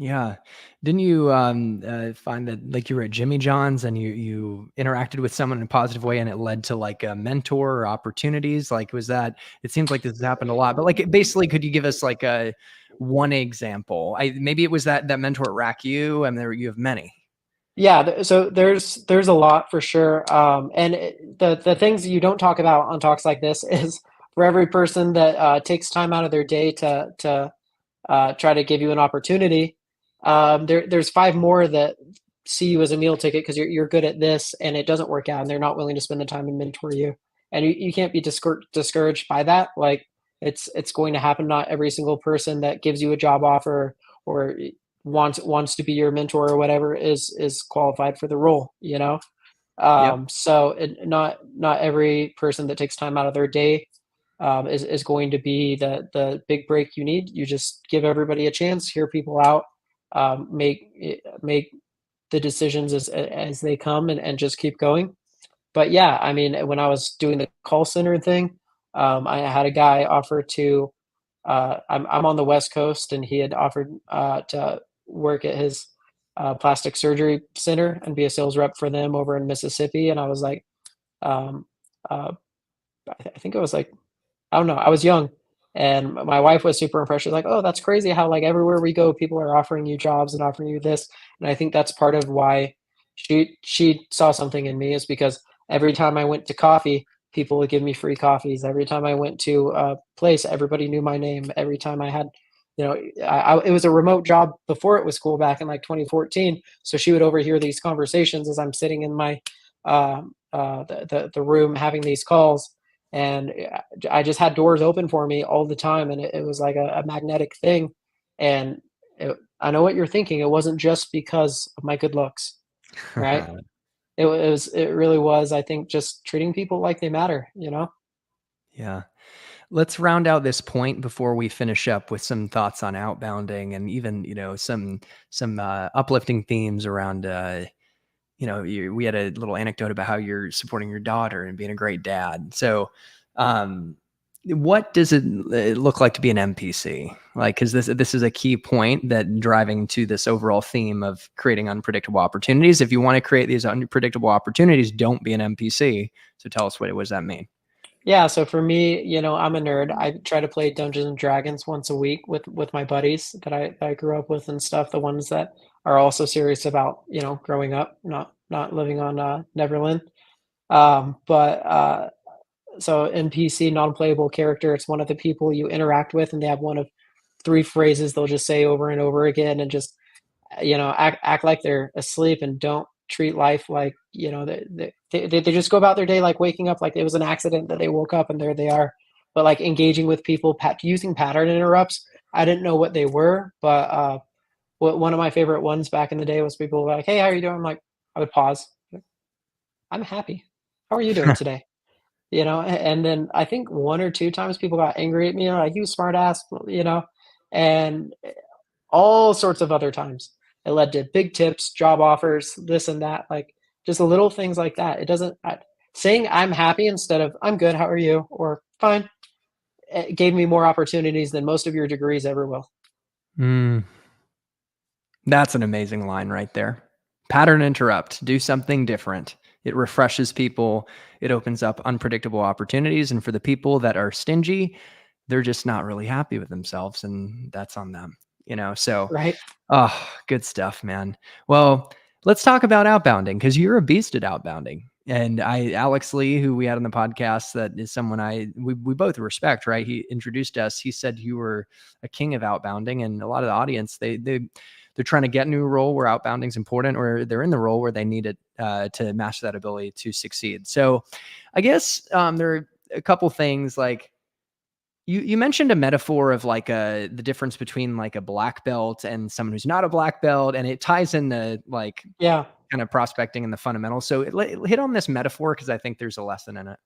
Yeah. Didn't you find that like you were at Jimmy John's and you interacted with someone in a positive way and it led to like a mentor or opportunities? Like was that it seems like this has happened a lot, but like basically could you give us like a one example? Maybe it was that mentor at Rack U and there you have many. Yeah, so there's a lot for sure, and the things you don't talk about on talks like this is for every person that takes time out of their day to try to give you an opportunity. There's five more that see you as a meal ticket because you're good at this, and it doesn't work out, and they're not willing to spend the time and mentor you. And you can't be discouraged by that. Like it's going to happen. Not every single person that gives you a job offer or wants to be your mentor or whatever is qualified for the role. Yep. So not every person that takes time out of their day is going to be the big break you need. You just give everybody a chance, hear people out, make the decisions as they come, and just keep going. But yeah, I mean, when I was doing the call center thing, I had a guy offer to. I'm on the West Coast, and he had offered to work at his plastic surgery center and be a sales rep for them over in Mississippi. And I was like, um, uh, I think it was like I don't know. I was young, and my wife was super impressed. She's like, "Oh, that's crazy how like everywhere we go, people are offering you jobs and offering you this." And I think that's part of why she saw something in me is because every time I went to coffee, people would give me free coffees. Every time I went to a place, everybody knew my name. Every time I had, it was a remote job before it was cool back in like 2014. So she would overhear these conversations as I'm sitting in my the room having these calls, and I just had doors open for me all the time, and it was like a magnetic thing. And I know what you're thinking. It wasn't just because of my good looks, right? It really was. I think just treating people like they matter. Yeah. Let's round out this point before we finish up with some thoughts on outbounding and even, some uplifting themes around we had a little anecdote about how you're supporting your daughter and being a great dad. So, um, what does it look like to be an MPC? Like, because this is a key point that driving to this overall theme of creating unpredictable opportunities. If you want to create these unpredictable opportunities, don't be an MPC. So tell us what does that mean? Yeah, so for me, I'm a nerd. I try to play Dungeons and Dragons once a week with my buddies that I grew up with and stuff, the ones that are also serious about, growing up, not living on Neverland. But so NPC, non-playable character, it's one of the people you interact with, and they have one of three phrases they'll just say over and over again, and just, act like they're asleep, and don't treat life like, they just go about their day like waking up like it was an accident that they woke up and there they are. But like engaging with people, using pattern interrupts. I didn't know what they were, but one of my favorite ones back in the day was people were like, "Hey, how are you doing?" I'm like, I would pause. I'm happy. How are you doing today? And then I think one or two times people got angry at me, like, "You smart ass," and all sorts of other times. It led to big tips, job offers, this and that, like just little things like that. It doesn't saying I'm happy instead of I'm good, how are you? Or fine, it gave me more opportunities than most of your degrees ever will. Mm, that's an amazing line right there. Pattern interrupt, do something different. It refreshes people. It opens up unpredictable opportunities. And for the people that are stingy, they're just not really happy with themselves, and that's on them, So, Right? oh, good stuff, man. Well, let's talk about outbounding, because you're a beast at outbounding. And Alex Lee, who we had on the podcast, that is someone we both respect, right? He introduced us. He said you were a king of outbounding, and a lot of the audience, they're trying to get into a role where outbounding is important, or they're in the role where they need it to master that ability to succeed. So, I guess there are a couple things like. You mentioned a metaphor of like the difference between like a black belt and someone who's not a black belt, and it ties into like Yeah. kind of prospecting and the fundamentals. So hit on this metaphor, because I think there's a lesson in it.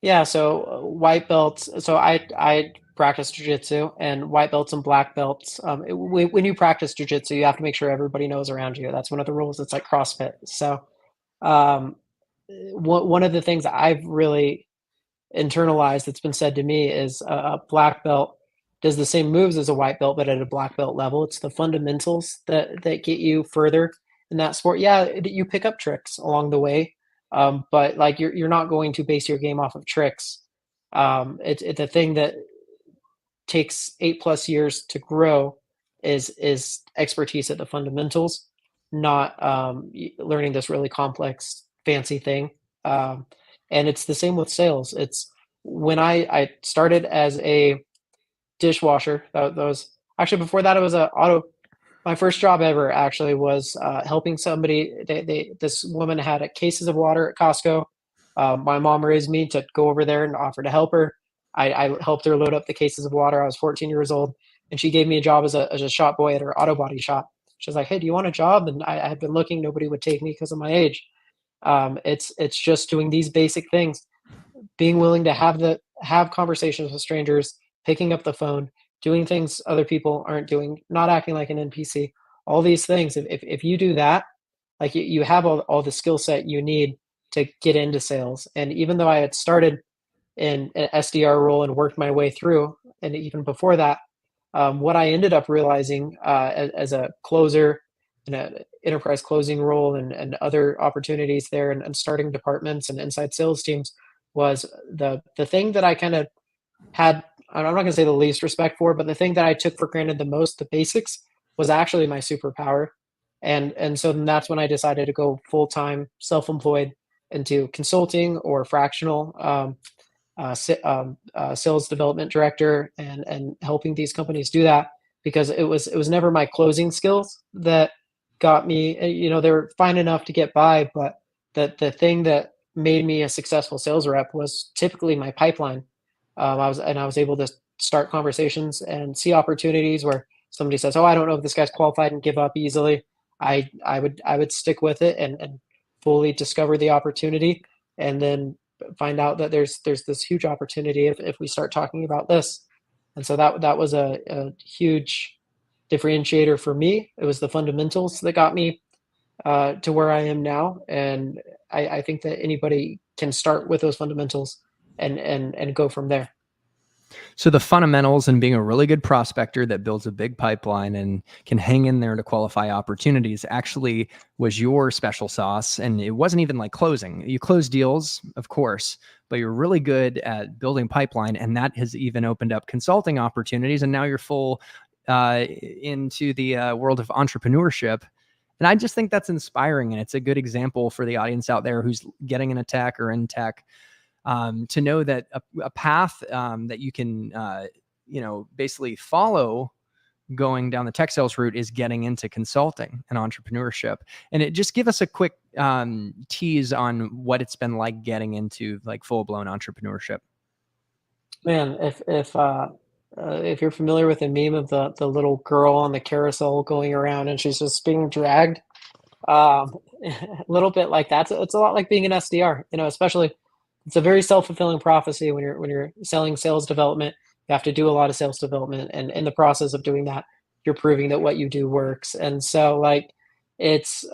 Yeah, so white belts. So I practice jujitsu, and white belts and black belts. When you practice jujitsu, you have to make sure everybody knows around you. That's one of the rules. It's like CrossFit. So um, one of the things I've really internalized that's been said to me is a black belt does the same moves as a white belt, but at a black belt level. It's the fundamentals that get you further in that sport. Yeah, you pick up tricks along the way, but like you're not going to base your game off of tricks. It's a thing that takes 8+ years to grow is expertise at the fundamentals, not learning this really complex fancy thing. Um, and it's the same with sales. It's when I started as a dishwasher. That was actually before that. It was a auto. My first job ever actually was helping somebody. This woman had cases of water at Costco. My mom raised me to go over there and offer to help her. I helped her load up the cases of water. I was 14 years old, and she gave me a job as a shop boy at her auto body shop. She was like, "Hey, do you want a job?" And I had been looking. Nobody would take me because of my age. It's just doing these basic things, being willing to have conversations with strangers, picking up the phone, doing things other people aren't doing, not acting like an NPC. All these things. If you do that, like you have all the skill set you need to get into sales. And even though I had started in an SDR role and worked my way through, and even before that, what I ended up realizing as a closer in an enterprise closing role, and other opportunities there, and starting departments and inside sales teams, was the thing that I kind of had. I'm not going to say the least respect for, but the thing that I took for granted the most, the basics, was actually my superpower. And so then that's when I decided to go full time, self employed, into consulting or fractional. Sales development director, and helping these companies do that, because it was never my closing skills that got me. They were fine enough to get by, but the thing that made me a successful sales rep was typically my pipeline. I was able to start conversations and see opportunities where somebody says, "Oh, I don't know if this guy's qualified," and give up easily. I would stick with it, and fully discover the opportunity, and then find out that there's this huge opportunity if we start talking about this. And so that was a huge differentiator for me. It was the fundamentals that got me to where I am now. And I think that anybody can start with those fundamentals and go from there. So the fundamentals and being a really good prospector that builds a big pipeline and can hang in there to qualify opportunities actually was your special sauce. And it wasn't even like closing. You close deals, of course, but you're really good at building pipeline. And that has even opened up consulting opportunities. And now you're full into the world of entrepreneurship. And I just think that's inspiring. And it's a good example for the audience out there who's getting into tech or in tech, to know that a path that you can, basically follow going down the tech sales route is getting into consulting and entrepreneurship. And it just give us a quick tease on what it's been like getting into like full blown entrepreneurship. Man, if you're familiar with the meme of the little girl on the carousel going around and she's just being dragged, a little bit like that. So it's a lot like being an SDR, especially it's a very self-fulfilling prophecy when you're selling sales development. You have to do a lot of sales development, and in the process of doing that, you're proving that what you do works. And so like it's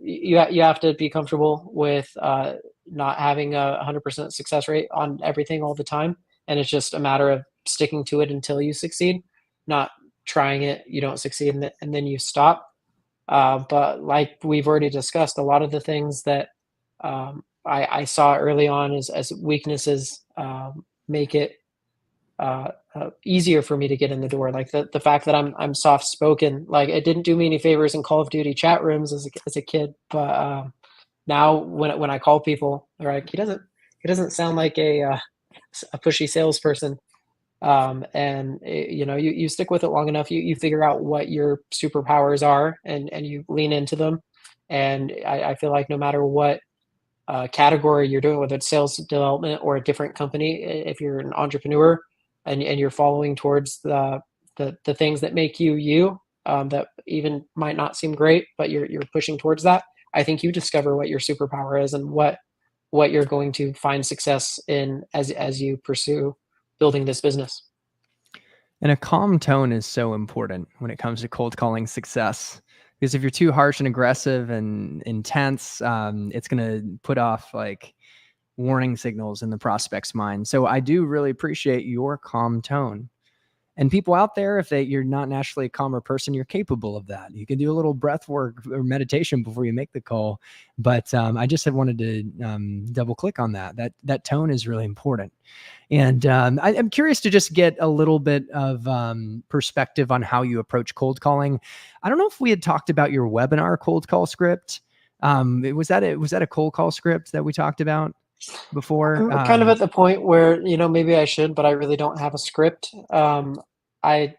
you have to be comfortable with not having a 100% success rate on everything all the time, and it's just a matter of sticking to it until you succeed, not trying it, you don't succeed, and then you stop. But like we've already discussed, a lot of the things that I saw early on as weaknesses make it easier for me to get in the door. Like the fact that I'm soft spoken, like it didn't do me any favors in Call of Duty chat rooms as a kid. But now when I call people, they're like, he doesn't sound like a pushy salesperson. And you stick with it long enough, you figure out what your superpowers are, and you lean into them. And I feel like no matter what category you're doing, whether it's sales development or a different company, if you're an entrepreneur and you're following towards the things that make you, that even might not seem great, but you're pushing towards that, I think you discover what your superpower is and what you're going to find success in as you pursue building this business. And a calm tone is so important when it comes to cold calling success. Because if you're too harsh and aggressive and intense, it's going to put off like warning signals in the prospect's mind. So I do really appreciate your calm tone. And people out there, if you're not naturally a calmer person, you're capable of that. You can do a little breath work or meditation before you make the call. But I just had wanted to double click on that. That tone is really important. And I'm curious to just get a little bit of perspective on how you approach cold calling. I don't know if we had talked about your webinar cold call script. Was that a cold call script that we talked about before? I'm kind of at the point where, maybe I should, but I really don't have a script. I,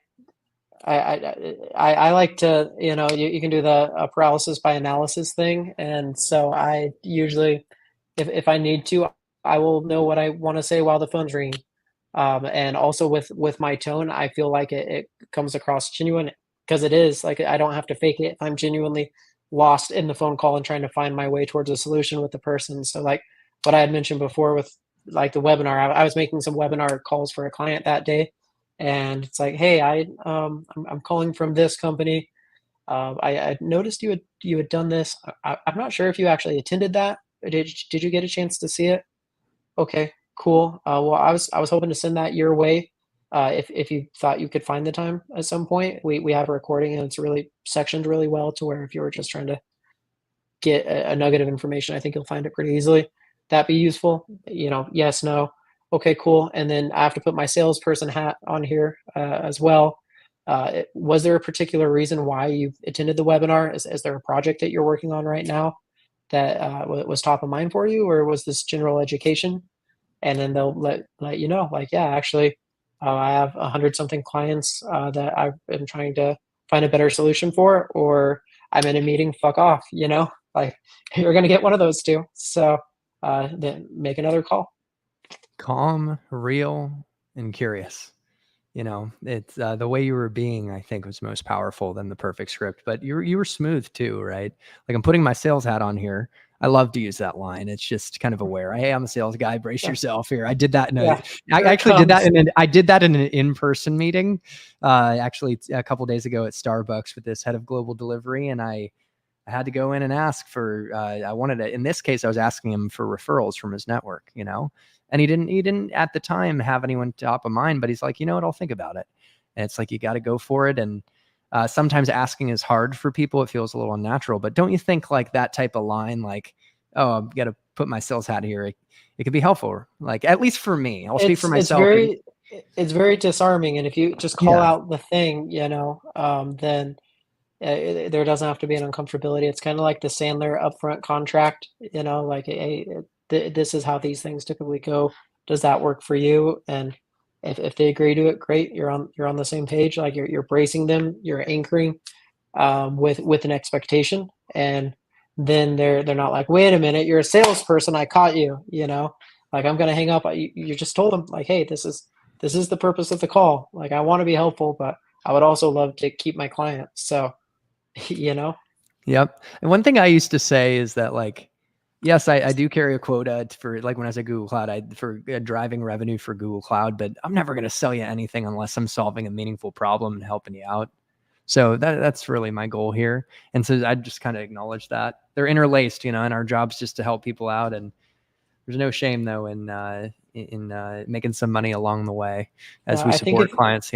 I like to, you can do the paralysis by analysis thing. And so I usually, if I need to, I will know what I want to say while the phone's ringing. And also with my tone, I feel like it comes across genuine, because it is like, I don't have to fake it. I'm genuinely lost in the phone call and trying to find my way towards a solution with the person. So like what I had mentioned before with like the webinar, I was making some webinar calls for a client that day. And it's like, hey, I'm calling from this company. I noticed you had done this. I'm not sure if you actually attended that. Did you get a chance to see it? Okay, cool. Well, I was hoping to send that your way. If you thought you could find the time at some point, we have a recording and it's really sectioned really well to where if you were just trying to get a nugget of information, I think you'll find it pretty easily. That be useful? Yes, no. Okay, cool. And then I have to put my salesperson hat on here as well. Was there a particular reason why you attended the webinar? Is there a project that you're working on right now that was top of mind for you, or was this general education? And then they'll let you know, like, yeah, actually, I have 100 something clients that I've been trying to find a better solution for, or I'm in a meeting, fuck off, like you're going to get one of those two. So then make another call. Calm, real, and curious. It's the way you were being, I think, was most powerful than the perfect script. But you were smooth too, right? Like I'm putting my sales hat on here. I love to use that line. It's just kind of aware. Hey, I'm a sales guy. Brace yourself here. I did that. I actually did that. I did that in an in-person meeting. Actually, a couple of days ago at Starbucks with this head of global delivery, and I had to go in and ask for. I wanted to. In this case, I was asking him for referrals from his network. And he didn't at the time have anyone top of mind, but he's like, you know what, I'll think about it. And it's like, you got to go for it. And sometimes asking is hard for people. It feels a little unnatural, but don't you think like that type of line, like, oh, I've got to put my sales hat here. It could be helpful. Like, at least for me, I'll speak for myself. It's very disarming. And if you just call out the thing, then there doesn't have to be an uncomfortability. It's kind of like the Sandler upfront contract, like this is how these things typically go. Does that work for you? And If they agree to it, great. You're on the same page. Like you're bracing them, you're anchoring with an expectation, and then they're not like, wait a minute, you're a salesperson, I caught you, like I'm gonna hang up. You just told them like, hey, this is the purpose of the call. Like I want to be helpful, but I would also love to keep my client. So, you know, Yep. And one thing I used to say is that, like, yes, I do carry a quota for, like, when I was at Google Cloud, for driving revenue for Google Cloud, but I'm never going to sell you anything unless I'm solving a meaningful problem and helping you out. So that's really my goal here. And so I just kind of acknowledge that they're interlaced, and our job's just to help people out. And there's no shame though in making some money along the way as we I think support clients.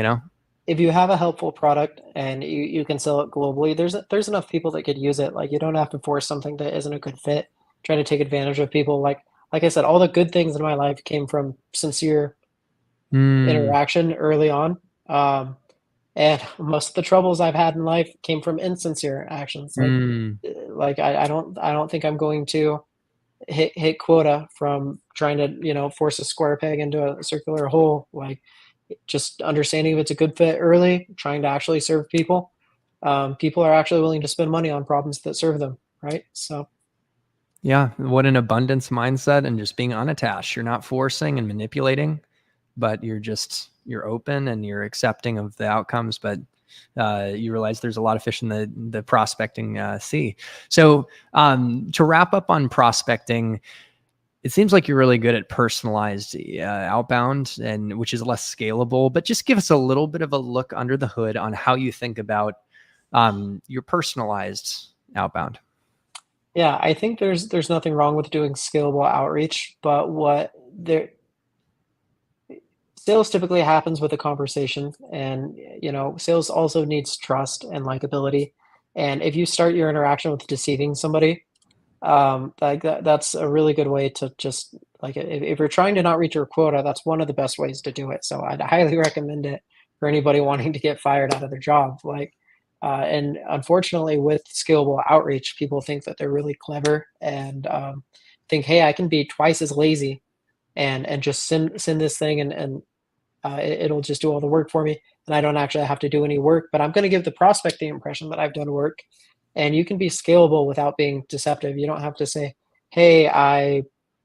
if you have a helpful product and you can sell it globally, there's enough people that could use it. Like you don't have to force something that isn't a good fit, trying to take advantage of people. Like I said, all the good things in my life came from sincere Mm, interaction early on. And most of the troubles I've had in life came from insincere actions. mm, Like I don't think I'm going to hit quota from trying to force a square peg into a circular hole. Like just understanding if it's a good fit early, trying to actually serve people. People are actually willing to spend money on problems that serve them, right? So yeah. What an abundance mindset, and just being unattached. You're not forcing and manipulating, but you're open and you're accepting of the outcomes. But you realize there's a lot of fish in the prospecting sea. So to wrap up on prospecting, it seems like you're really good at personalized outbound, and which is less scalable. But just give us a little bit of a look under the hood on how you think about your personalized outbound. yeah, I think there's nothing wrong with doing scalable outreach, but what there sales typically happens with a conversation, and sales also needs trust and likability. And if you start your interaction with deceiving somebody, like that's a really good way to just like if you're trying to not reach your quota, that's one of the best ways to do it. So I'd highly recommend it for anybody wanting to get fired out of their job. And unfortunately, with scalable outreach, people think that they're really clever and think, hey, I can be twice as lazy and just send this thing and it'll just do all the work for me, and I don't actually have to do any work. But I'm going to give the prospect the impression that I've done work, and you can be scalable without being deceptive. You don't have to say, "Hey, I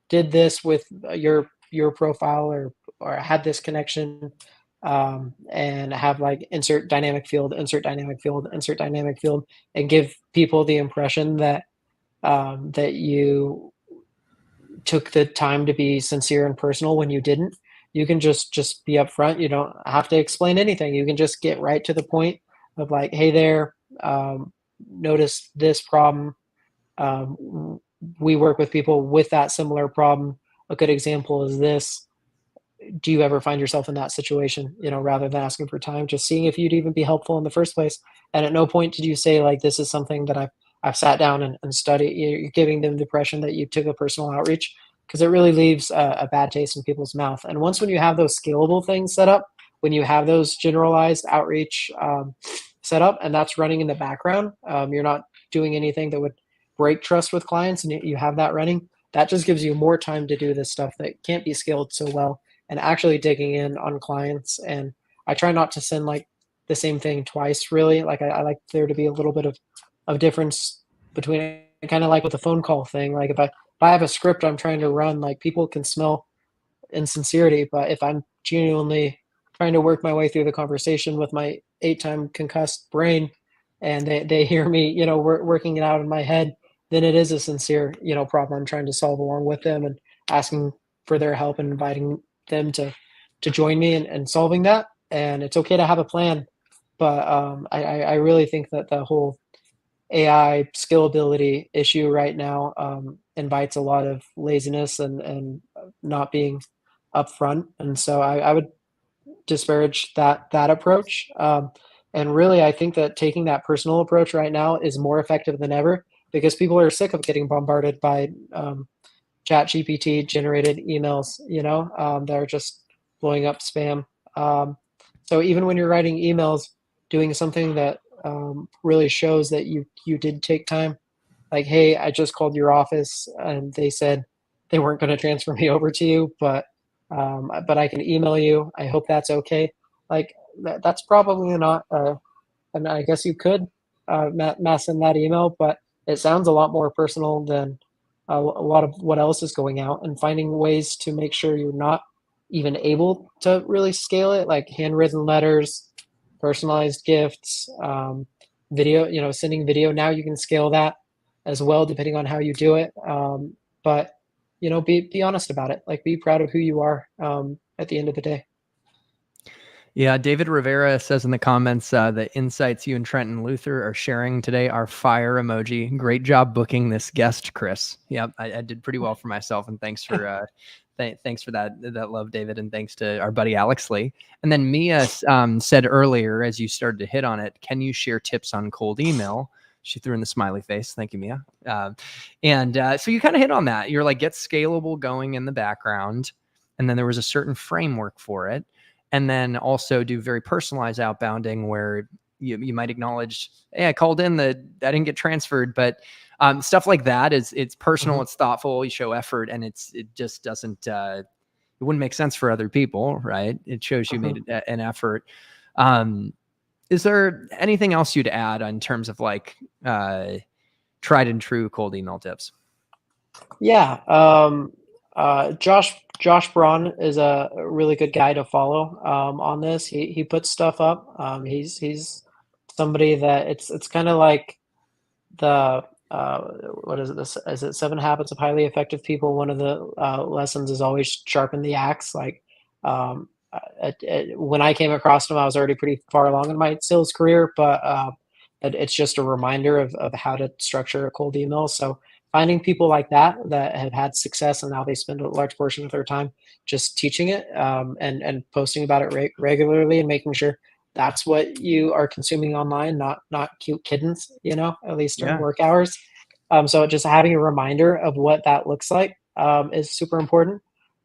did this with your profile, or I had this connection," and have like insert dynamic field, insert dynamic field, insert dynamic field, and give people the impression that you took the time to be sincere and personal when you didn't. You can just be upfront. You don't have to explain anything. You can just get right to the point of like, hey there, notice this problem. We work with people with that similar problem. A good example is this. Do you ever find yourself in that situation? Rather than asking for time, just seeing if you'd even be helpful in the first place. And at no point did you say like, this is something that I've sat down and studied. You're giving them the impression that you took a personal outreach, because it really leaves a bad taste in people's mouth. And once when you have those scalable things set up, when you have those generalized outreach set up, and that's running in the background, you're not doing anything that would break trust with clients, and you have that running. That just gives you more time to do this stuff that can't be scaled so well, and actually digging in on clients. And I try not to send like the same thing twice, really. Like I like there to be a little bit of difference between, kind of like with the phone call thing. Like if I have a script I'm trying to run, like people can smell insincerity, but if I'm genuinely trying to work my way through the conversation with my 8-time concussed brain, and they hear me, working it out in my head, then it is a sincere, problem I'm trying to solve along with them, and asking for their help and inviting them to join me in solving that. And it's okay to have a plan, but I really think that the whole AI scalability issue right now invites a lot of laziness and not being upfront. And so I would disparage that approach. And really, I think that taking that personal approach right now is more effective than ever, because people are sick of getting bombarded by ChatGPT generated emails, that are just blowing up spam. So even when you're writing emails, doing something that really shows that you did take time, like, hey, I just called your office and they said they weren't going to transfer me over to you, but but I can email you. I hope that's okay. Like that's probably not, and I guess you could mass in that email, but it sounds a lot more personal than a lot of what else is going out, and finding ways to make sure you're not even able to really scale it, like handwritten letters, personalized gifts, video, sending video. Now you can scale that as well, depending on how you do it. But be honest about it. Like, be proud of who you are at the end of the day. Yeah, David Rivera says in the comments, the insights you and Trentyn Luther are sharing today are fire emoji. Great job booking this guest, Chris. Yep, I did pretty well for myself, and thanks for thanks for that love, David, and thanks to our buddy Alex Lee. And then Mia said earlier, as you started to hit on it, can you share tips on cold email? She threw in the smiley face. Thank you, Mia. So you kind of hit on that. You're like, get scalable going in the background, and then there was a certain framework for it. And then also do very personalized outbounding where you might acknowledge, hey, I called in, that didn't get transferred, but stuff like that it's personal, Mm-hmm. it's thoughtful, you show effort, and it just doesn't, it wouldn't make sense for other people, right? It shows you made an effort. Is there anything else you'd add in terms of like tried and true cold email tips? Yeah. Josh Braun is a really good guy to follow on this. He puts stuff up. He's somebody that it's kind of like the what is it? This is it 7 Habits of Highly Effective People. One of the lessons is always sharpen the axe. Like when I came across him, I was already pretty far along in my sales career, but it's just a reminder of how to structure a cold email. So finding people like that have had success, and now they spend a large portion of their time just teaching it, and posting about it regularly, and making sure that's what you are consuming online, not cute kittens, at least during Yeah. work hours. So just having a reminder of what that looks like is super important.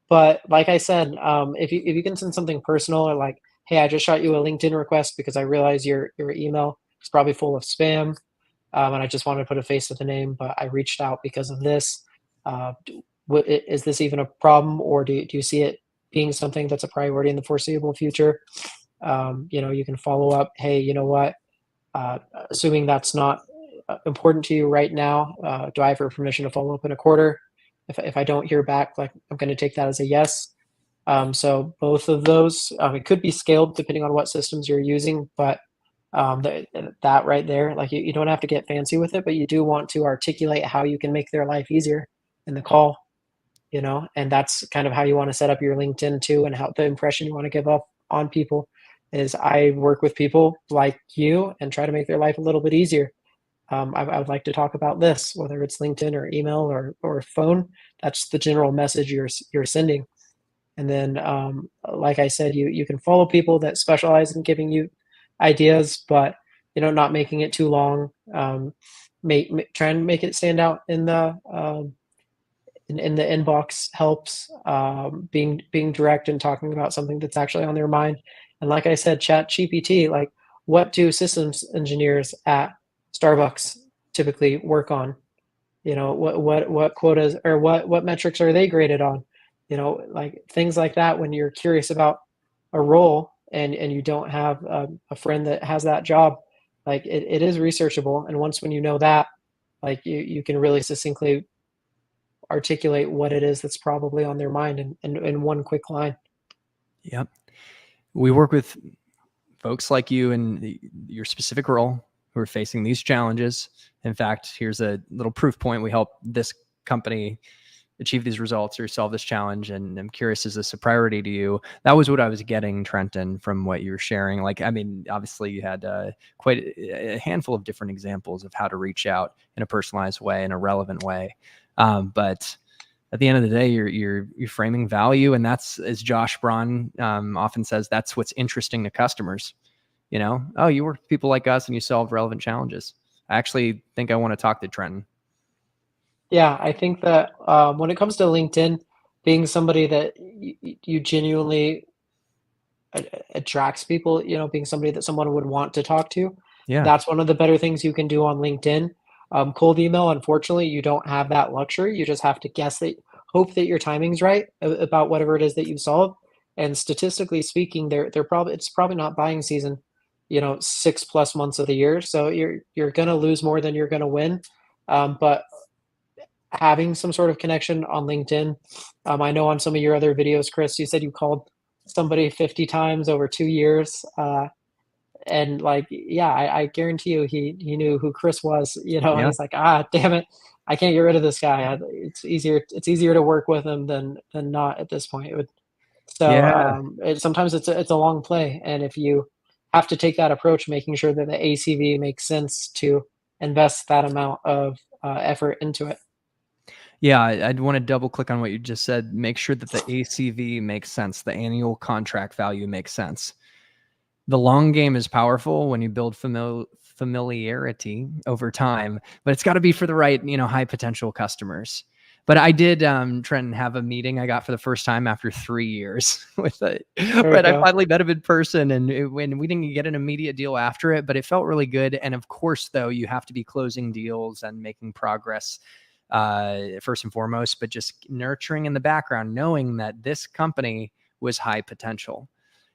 But like I said, if you can send something personal, or like, hey, I just shot you a LinkedIn request because I realize your email is probably full of spam, and I just wanted to put a face to the name, but I reached out because of this. Is this even a problem, or do you see it being something that's a priority in the foreseeable future? You can follow up. Hey, you know what? Assuming that's not important to you right now, do I have your permission to follow up in a quarter? If I don't hear back, like, I'm going to take that as a yes. So both of those, it could be scaled depending on what systems you're using, but that right there, like, you don't have to get fancy with it, but you do want to articulate how you can make their life easier in the call, and that's kind of how you want to set up your LinkedIn too, and how the impression you want to give up on people is, I work with people like you and try to make their life a little bit easier. I would like to talk about this, whether it's LinkedIn or email or phone. That's the general message you're sending. And then, like I said, you can follow people that specialize in giving you ideas, but not making it too long. Try and make it stand out in the in the inbox helps. Being direct and talking about something that's actually on their mind. And like I said, ChatGPT, like, what do systems engineers at Starbucks typically work on? What quotas, or what metrics are they graded on? Like things like that. When you're curious about a role, and you don't have a friend that has that job, like, it is researchable. And when you know that, like, you can really succinctly articulate what it is that's probably on their mind in one quick line. Yep. We work with folks like you in your specific role who are facing these challenges. In fact, here's a little proof point. We help this company achieve these results or solve this challenge. And I'm curious, is this a priority to you? That was what I was getting, Trentyn, from what you were sharing. Like, I mean, obviously you had quite a handful of different examples of how to reach out in a personalized way, in a relevant way. But at the end of the day, you're framing value, and that's, as Josh Braun often says, that's what's interesting to customers. Oh, you work with people like us and you solve relevant challenges. I actually think I want to talk to Trentyn. Yeah, I think that when it comes to LinkedIn, being somebody that you genuinely attracts people, being somebody that someone would want to talk to, Yeah. that's one of the better things you can do on LinkedIn. Cold email, unfortunately, you don't have that luxury. You just have to guess that. hope that your timing's right about whatever it is that you solve. And statistically speaking, it's probably not buying season, 6+ months of the year. So you're gonna lose more than you're gonna win. But having some sort of connection on LinkedIn. I know on some of your other videos, Chris, you said you called somebody 50 times over 2 years. And like, yeah, I guarantee you he knew who Chris was, and Yeah. he's like, damn it, I can't get rid of this guy. It's easier to work with him than not at this point. So Yeah. sometimes it's a long play. And if you have to take that approach, making sure that the ACV makes sense to invest that amount of effort into it. Yeah, I'd want to double click on what you just said. Make sure that the ACV makes sense. The annual contract value makes sense. The long game is powerful when you build familiarity over time, but it's got to be for the right, high potential customers. But I did, Trent, have a meeting I got for the first time after 3 years with There you but I go. finally met him in person, and when we didn't get an immediate deal after it, but it felt really good. And of course, though, you have to be closing deals and making progress first and foremost, but just nurturing in the background, knowing that this company was high potential.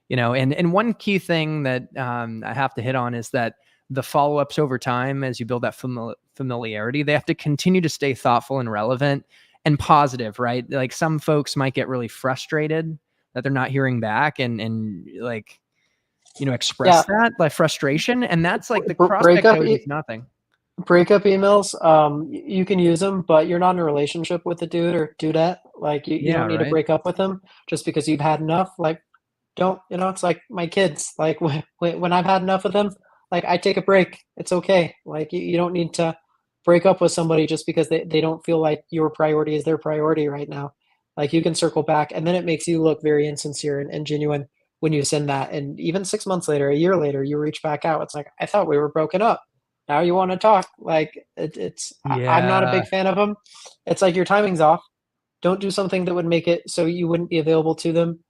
And one key thing that I have to hit on is that the follow-ups over time, as you build that familiarity, they have to continue to stay thoughtful and relevant and positive, right? Like some folks might get really frustrated that they're not hearing back and like, express Yeah, that like frustration. And that's like the prospect breakup knows it's nothing. breakup emails. You can use them, but you're not in a relationship with the dude or dudette. Like you Yeah, don't need to right. break up with them just because you've had enough. Like don't it's like my kids. Like when I've had enough of them, like I take a break. It's okay. Like you don't need to break up with somebody just because they don't feel like your priority is their priority right now. Like you can circle back, and then it makes you look very insincere and genuine when you send that. And even 6 months later, a year later, you reach back out. It's like, I thought we were broken up. Now you want to talk. Like I'm not a Yeah. big fan of them. It's like your timing's off. Don't do something that would make it so you wouldn't be available to them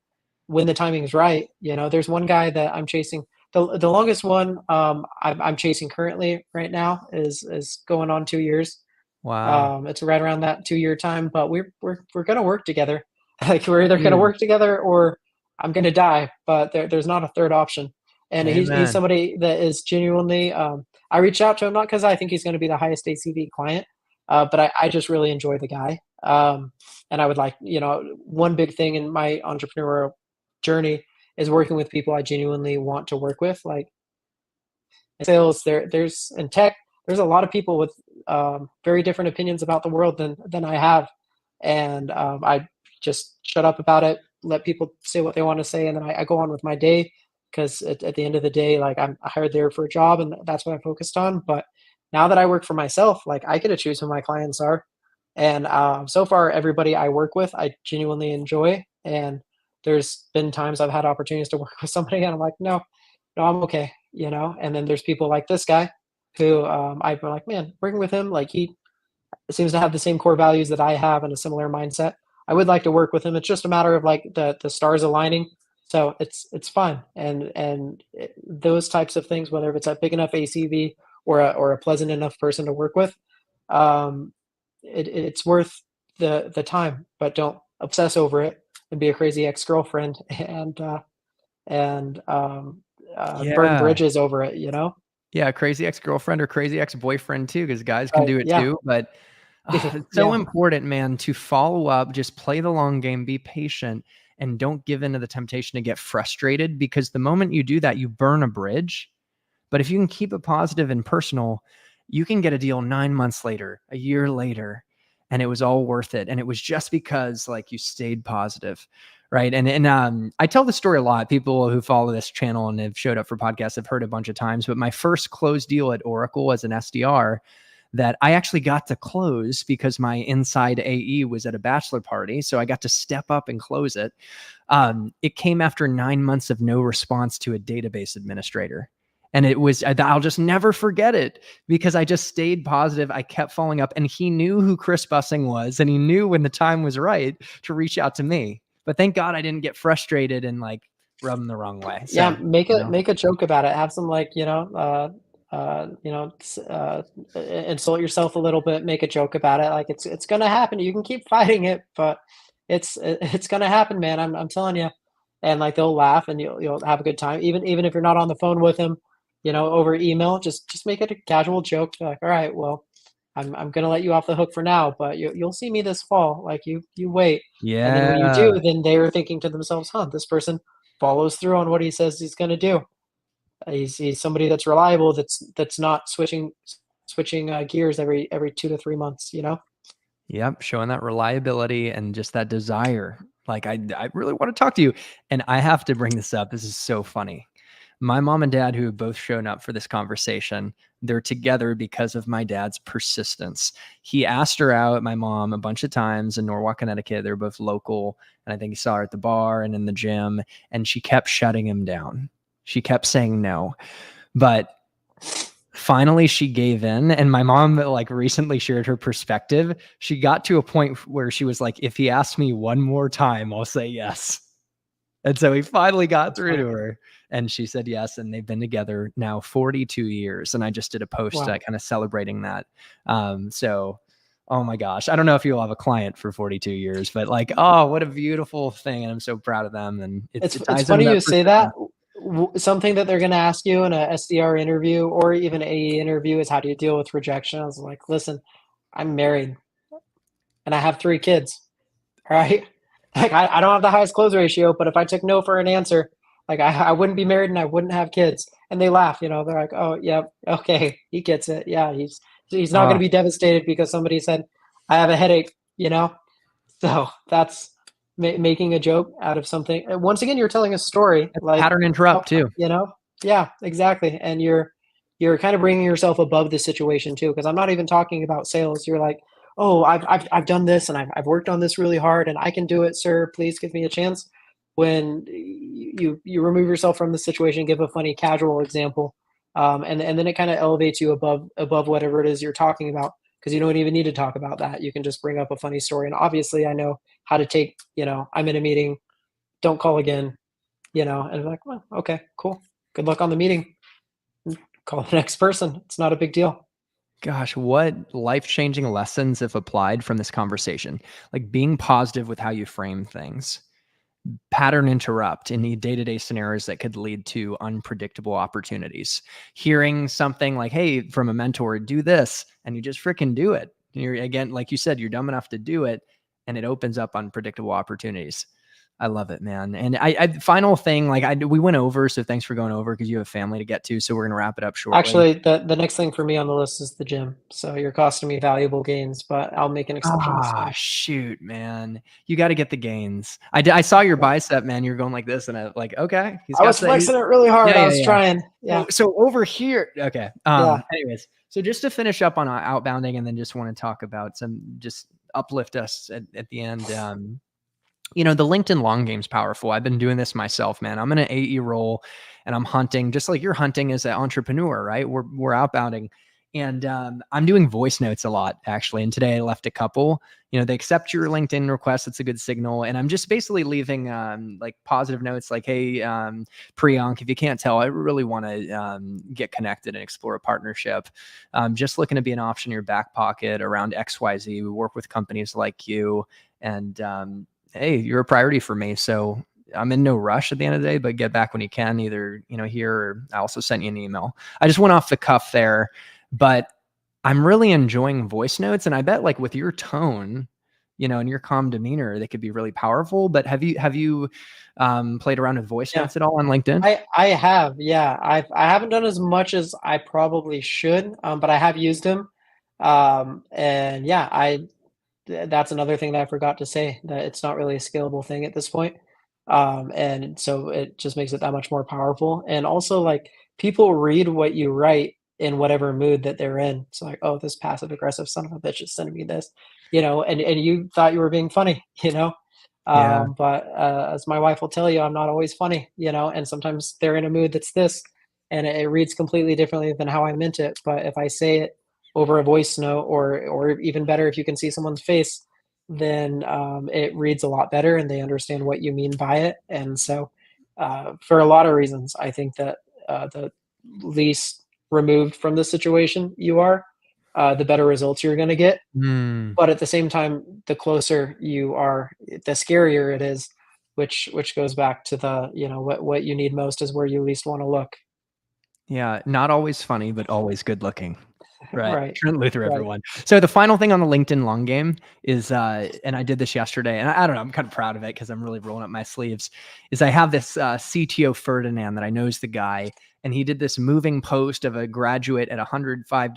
when the timing's right. There's one guy that I'm chasing. The longest one I'm chasing currently right now is going on 2 years. Wow. It's right around that 2 year time, but we're gonna work together. Like we're either gonna Dude. work together or I'm gonna die. But there's not a third option. And he's Amen. somebody that is genuinely. I reached out to him not because I think he's going to be the highest ACV client, but I just really enjoy the guy. And I would like, one big thing in my entrepreneurial journey is working with people I genuinely want to work with. Like in sales, there's in tech, there's a lot of people with very different opinions about the world than I have, and I just shut up about it, let people say what they want to say, and then I go on with my day because at the end of the day, like I'm hired there for a job, and that's what I'm focused on. But now that I work for myself, like I get to choose who my clients are, and so far everybody I work with, I genuinely enjoy, and there's been times I've had opportunities to work with somebody, and I'm like, no, no, I'm okay, And then there's people like this guy who I've been like, man, working with him, like he seems to have the same core values that I have and a similar mindset. I would like to work with him. It's just a matter of like the stars aligning. So it's fine. And those types of things, whether it's a big enough ACV or a pleasant enough person to work with, um, it's worth the time. But don't obsess over it and be a crazy ex girlfriend and burn Yeah. bridges over it. Yeah, crazy ex-girlfriend or crazy ex-boyfriend too, because guys can Right? do it Yeah. too. But it's so Yeah. important, man, to follow up, just play the long game, be patient, and don't give in to the temptation to get frustrated, because the moment you do that, you burn a bridge. But if you can keep it positive and personal, you can get a deal 9 months later, a year later, and it was all worth it. And it was just because like you stayed positive. Right. And I tell the story a lot. People who follow this channel and have showed up for podcasts have heard a bunch of times. But my first closed deal at Oracle as an SDR that I actually got to close because my inside AE was at a bachelor party. So I got to step up and close it. It came after 9 months of no response to a database administrator. And I'll just never forget it because I just stayed positive. I kept following up, and he knew who Chris Bussing was, and he knew when the time was right to reach out to me. But thank God I didn't get frustrated and like rub him the wrong way. Yeah, So, make a joke about it. Have some like, insult yourself a little bit, make a joke about it. Like it's gonna happen. You can keep fighting it, but it's gonna happen, man. I'm telling you. And like they'll laugh and you'll have a good time. Even if you're not on the phone with them, over email, just make it a casual joke. Be like, all right, well, I'm gonna let you off the hook for now, but you'll see me this fall. Like you wait. And then when you Yeah. do, then they're thinking to themselves, huh, this person follows through on what he says he's gonna do. He's somebody that's reliable, that's not switching gears every 2 to 3 months. Yep, showing that reliability and just that desire. Like, I really want to talk to you. And I have to bring this up. This is so funny. My mom and dad, who have both shown up for this conversation, they're together because of my dad's persistence. He asked her out, my mom, a bunch of times in Norwalk, Connecticut. They're both local. And I think he saw her at the bar and in the gym. And she kept shutting him down. She kept saying no. But finally she gave in, and my mom like recently shared her perspective. She got to a point where she was like, if he asks me one more time, I'll say yes. And so he finally got That's through funny. to her, and she said yes, and they've been together now 42 years. And I just did a post Wow. kind of celebrating that. So oh my gosh, I don't know if you'll have a client for 42 years, but like, oh, what a beautiful thing, and I'm so proud of them. And it It's ties into funny that you say that. persistence. Something that they're going to ask you in a SDR interview or even AE interview is, how do you deal with rejection? I was like, listen, I'm married and I have 3 kids. All right. Like I don't have the highest close ratio, but if I took no for an answer, like I wouldn't be married and I wouldn't have kids. And they laugh, they're like, oh yeah, okay, he gets it. Yeah, he's not going to Oh, be devastated because somebody said I have a headache. So that's making a joke out of something. Once again, you're telling a story, that's like, pattern oh, interrupt too. yeah, exactly. And you're kind of bringing yourself above the situation too, because I'm not even talking about sales. You're like, oh, I've done this and I've worked on this really hard and I can do it, sir. Please give me a chance. When you remove yourself from the situation, give a funny casual example, and then it kind of elevates you above whatever it is you're talking about, because you don't even need to talk about that. You can just bring up a funny story. And obviously, I know how to take. I'm in a meeting. Don't call again. And I'm like, well, okay, cool. Good luck on the meeting. Call the next person. It's not a big deal. Gosh, what life-changing lessons if applied from this conversation? Like being positive with how you frame things, pattern interrupt in the day-to-day scenarios that could lead to unpredictable opportunities. Hearing something like, hey, from a mentor, do this, and you just freaking do it. And you're, again, like you said, you're dumb enough to do it, and it opens up unpredictable opportunities. I love it, man. And final thing, like we went over, so thanks for going over because you have a family to get to. So we're gonna wrap it up shortly. Actually, the next thing for me on the list is the gym. So you're costing me valuable gains, but I'll make an exception this Ah, time. shoot, man. You got to get the gains. I saw your Yeah. bicep, man. You're going like this, and I like, okay, he's I got was the, flexing it really hard. yeah, I yeah, was yeah. trying. Yeah. So over here, okay. Yeah. Anyways, so just to finish up on outbounding, and then just want to talk about just uplift us at the end. The LinkedIn long game's powerful. I've been doing this myself, man. I'm in an AE role and I'm hunting just like you're hunting as an entrepreneur, right? We're outbounding. And I'm doing voice notes a lot, actually. And today I left a couple. They accept your LinkedIn request. It's a good signal. And I'm just basically leaving like positive notes like, hey, Priyank, if you can't tell, I really want to get connected and explore a partnership. Just looking to be an option in your back pocket around XYZ. We work with companies like you. And hey, you're a priority for me. So I'm in no rush at the end of the day, but get back when you can, either, here, or I also sent you an email. I just went off the cuff there, but I'm really enjoying voice notes. And I bet like with your tone, and your calm demeanor, they could be really powerful. But have you played around with voice Yeah. notes at all on LinkedIn? I have. Yeah. I haven't done as much as I probably should, but I have used them. And yeah, that's another thing that I forgot to say, that it's not really a scalable thing at this point. And so it just makes it that much more powerful. And also, like, people read what you write in whatever mood that they're in. So like, oh, this passive aggressive son of a bitch is sending me this, and you thought you were being funny. Yeah. But as my wife will tell you, I'm not always funny, and sometimes they're in a mood that's this, and it reads completely differently than how I meant it. But if I say it over a voice note, or even better, if you can see someone's face, then it reads a lot better and they understand what you mean by it. And so for a lot of reasons, I think that the least removed from the situation you are, the better results you're going to get. Mm. But at the same time, the closer you are, the scarier it is, which goes back to the, what you need most is where you least want to look. Yeah, not always funny, but always good looking. Right. Right. Trentyn Luther, Right. everyone. So the final thing on the LinkedIn long game is, and I did this yesterday, and I don't know, I'm kind of proud of it because I'm really rolling up my sleeves, is I have this CTO Ferdinand that I know is the guy, and he did this moving post of a graduate at 105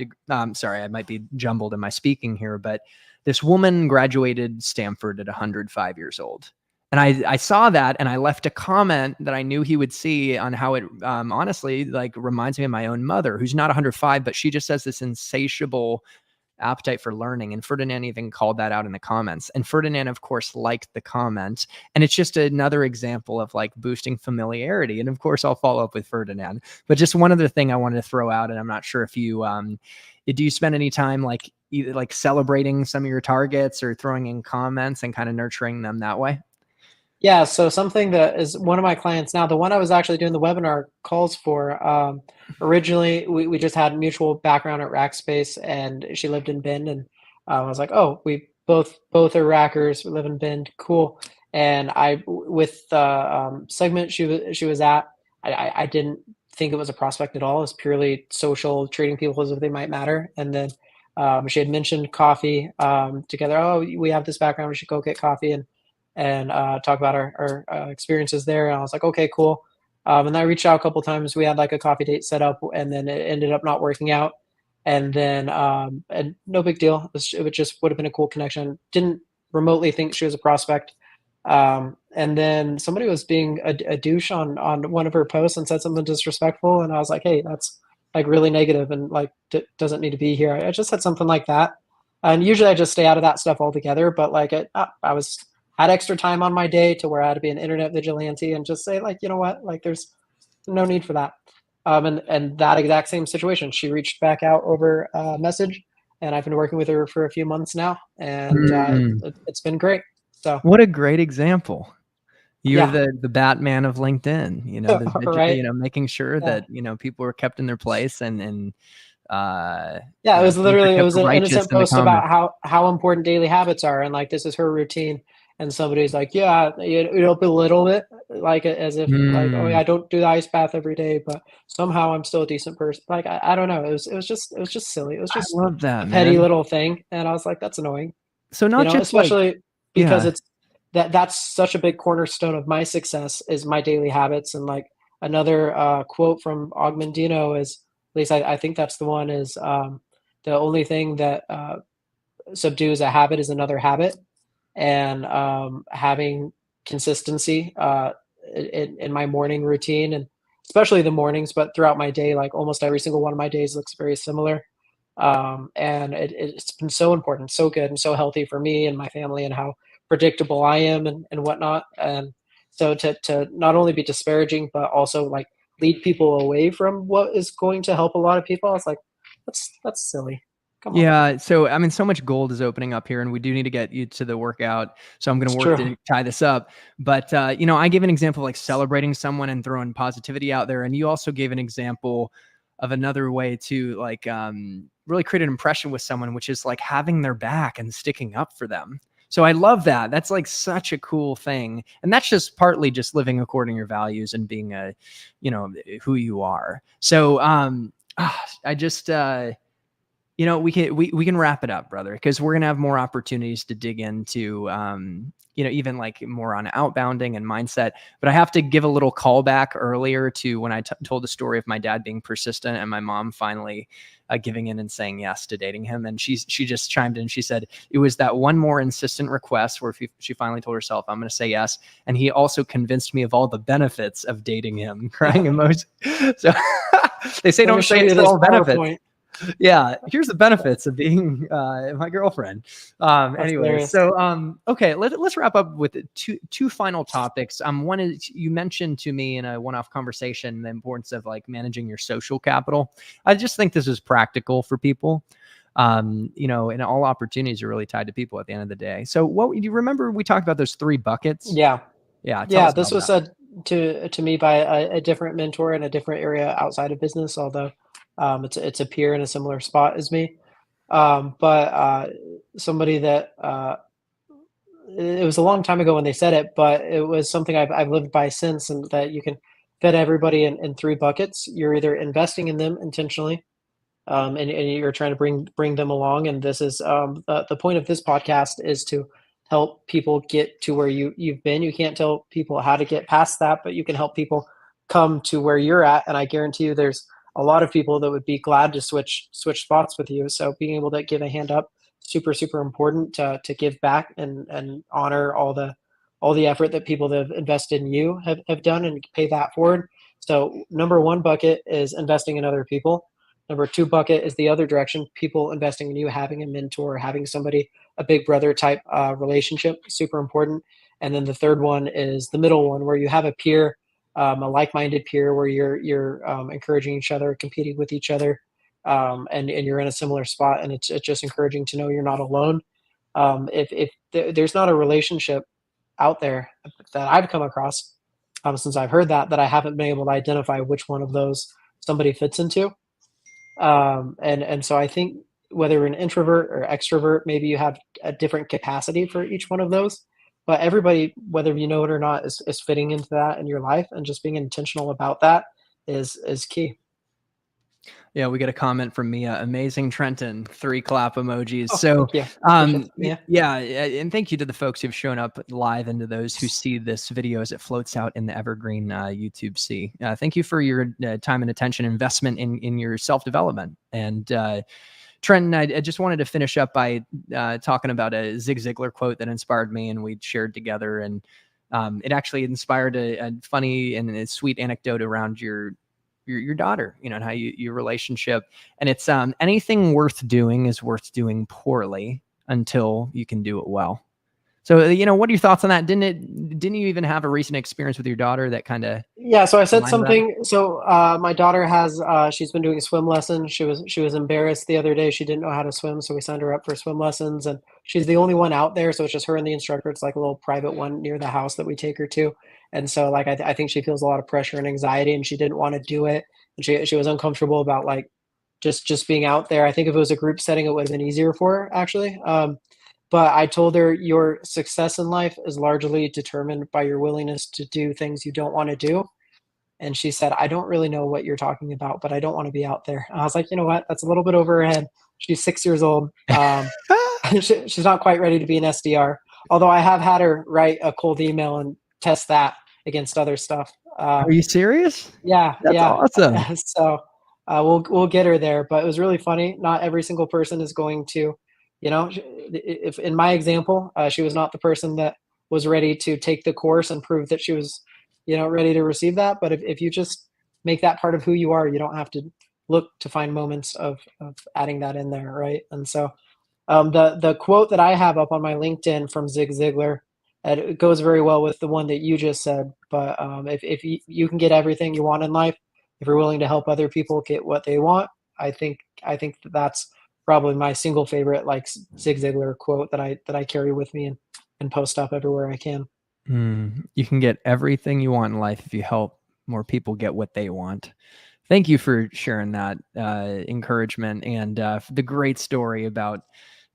sorry, I might be jumbled in my speaking here, but this woman graduated Stanford at 105 years old. And I saw that and I left a comment that I knew he would see on how it honestly like reminds me of my own mother, who's not 105, but she just has this insatiable appetite for learning. And Ferdinand even called that out in the comments. And Ferdinand, of course, liked the comment. And it's just another example of like boosting familiarity. And of course, I'll follow up with Ferdinand. But just one other thing I wanted to throw out, and I'm not sure if you do you spend any time like either like celebrating some of your targets or throwing in comments and kind of nurturing them that way? Yeah, so something that is one of my clients now, the one I was actually doing the webinar calls for, originally we just had mutual background at Rackspace, and she lived in Bend, and I was like, oh, we both are Rackers, we live in Bend, cool. And with the segment she was at, I didn't think it was a prospect at all. It's purely social, treating people as if they might matter. And then she had mentioned coffee together. Oh, we have this background, we should go get coffee and talk about our experiences there. And I was like, okay, cool. And I reached out a couple times. We had like a coffee date set up, and then it ended up not working out. And then, and no big deal. It just would have been a cool connection. Didn't remotely think she was a prospect. And then somebody was being a douche on one of her posts and said something disrespectful. And I was like, hey, that's like really negative and like doesn't need to be here. I just said something like that. And usually I just stay out of that stuff altogether. But like I had extra time on my day to where I had to be an internet vigilante and just say like, you know what, like there's no need for that. And that exact same situation, she reached back out over message, and I've been working with her for a few months now, and it's been great. So what a great example. You're yeah, the Batman of LinkedIn, right. making sure Yeah. that, people are kept in their place and Yeah, it was things are literally, it kept was an righteous innocent in the post comments. about how important daily habits are, and like this is her routine. And somebody's like, yeah, belittle it, like as if like, oh yeah, Mm, I don't do the ice bath every day, but somehow I'm still a decent person. Like I don't know, it was just silly. It was I just love a that, petty man. little thing, and I was like, that's annoying. So not just like, Especially because yeah. it's that's such a big cornerstone of my success is my daily habits. And like another quote from Augmendino is, at least I think that's the one, is the only thing that subdues a habit is another habit. And having consistency in my morning routine, and especially the mornings, but throughout my day, like almost every single one of my days looks very similar. And it's been so important, so good, and so healthy for me and my family, and how predictable I am and whatnot. And so to not only be disparaging, but also like lead people away from what is going to help a lot of people, I was like, that's silly. Come on. Yeah. So, I mean, so much gold is opening up here, and we do need to get you to the workout. So, I'm going It's to work true. to tie this up. But, I gave an example of like celebrating someone and throwing positivity out there. And you also gave an example of another way to like really create an impression with someone, which is like having their back and sticking up for them. So, I love that. That's like such a cool thing. And that's just partly just living according to your values and being who you are. So, I just, we can wrap it up, brother, because we're gonna have more opportunities to dig into even like more on outbounding and mindset. But I have to give a little callback earlier to when I told the story of my dad being persistent and my mom finally giving in and saying yes to dating him. And she just chimed in. She said it was that one more insistent request where she finally told herself, I'm going to say yes. And he also convinced me of all the benefits of dating him. Crying emoji. So they say Let me don't show say you it's for this all benefits. PowerPoint. Yeah, here's the benefits of being my girlfriend. That's Anyways, hilarious. so okay, let's wrap up with two final topics. One is you mentioned to me in a one-off conversation the importance of like managing your social capital. I just think this is practical for people. And all opportunities are really tied to people at the end of the day. So what do you remember we talked about those three buckets? Yeah. Yeah, tell Yeah, us this about was that. said to me by a different mentor in a different area outside of business, although It's a peer in a similar spot as me. But somebody that it was a long time ago when they said it, but it was something I've lived by since, and that you can fit everybody in three buckets. You're either investing in them intentionally, and you're trying to bring them along. And this is the point of this podcast is to help people get to where you've been. You can't tell people how to get past that, but you can help people come to where you're at. And I guarantee you, there's a lot of people that would be glad to switch spots with you. So being able to give a hand up, super important to give back and honor all the effort that people that have invested in you have done, and pay that forward. So number one bucket is investing in other people. Number two bucket is the other direction, people investing in you, having a mentor, having somebody, a big brother type relationship, super important. And then the third one is the middle one, where you have a peer, a like-minded peer, where you're encouraging each other, competing with each other, and you're in a similar spot, and it's just encouraging to know you're not alone. If there's not a relationship out there that I've come across, since I've heard that I haven't been able to identify which one of those somebody fits into. And so I think whether you're an introvert or extrovert, maybe you have a different capacity for each one of those. But everybody, whether you know it or not, is fitting into that in your life, and just being intentional about that is key. Yeah, we get a comment from Mia. Amazing, Trentyn. 3 clap emojis. Oh, So, thank you. Appreciate it. yeah, and thank you to the folks who've shown up live, and to those who see this video as it floats out in the evergreen YouTube sea. Thank you for your time and attention, investment in your self-development. And Trentyn, I just wanted to finish up by talking about a Zig Ziglar quote that inspired me, and we shared together. And it actually inspired a funny and a sweet anecdote around your daughter, and how your relationship. And it's anything worth doing is worth doing poorly until you can do it well. So, what are your thoughts on that? Didn't you even have a recent experience with your daughter that kind of? Yeah, so I said something. So my daughter has she's been doing swim lessons. She was embarrassed the other day. She didn't know how to swim, so we signed her up for swim lessons, and she's the only one out there. So it's just her and the instructor. It's like a little private one near the house that we take her to. And so like I think she feels a lot of pressure and anxiety, and she didn't want to do it. And she was uncomfortable about like just being out there. I think if it was a group setting, it would have been easier for her actually. But I told her your success in life is largely determined by your willingness to do things you don't want to do. And she said, I don't really know what you're talking about, but I don't want to be out there. And I was like, you know what? That's a little bit over her head. She's 6 years old. She's not quite ready to be an SDR. Although I have had her write a cold email and test that against other stuff. Are you serious? Yeah. That's awesome. So we'll get her there. But it was really funny. Not every single person is going to, if in my example, she was not the person that was ready to take the course and prove that she was, ready to receive that. But if you just make that part of who you are, you don't have to look to find moments of adding that in there, right? And so the quote that I have up on my LinkedIn from Zig Ziglar, and it goes very well with the one that you just said. But if you can get everything you want in life, if you're willing to help other people get what they want, I think that's probably my single favorite like Zig Ziglar quote that I carry with me and post up everywhere I can. You can get everything you want in life if you help more people get what they want. Thank you for sharing that encouragement, and the great story about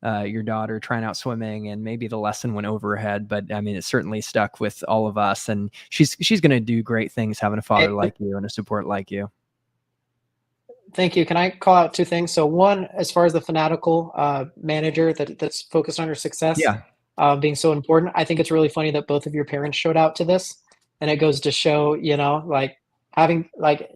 your daughter trying out swimming, and maybe the lesson went over her head, but I mean, it certainly stuck with all of us, and she's going to do great things having a father like you and a support like you. Thank you. Can I call out 2 things? So one, as far as the fanatical manager that's focused on her success, being so important, I think it's really funny that both of your parents showed out to this, and it goes to show, like having like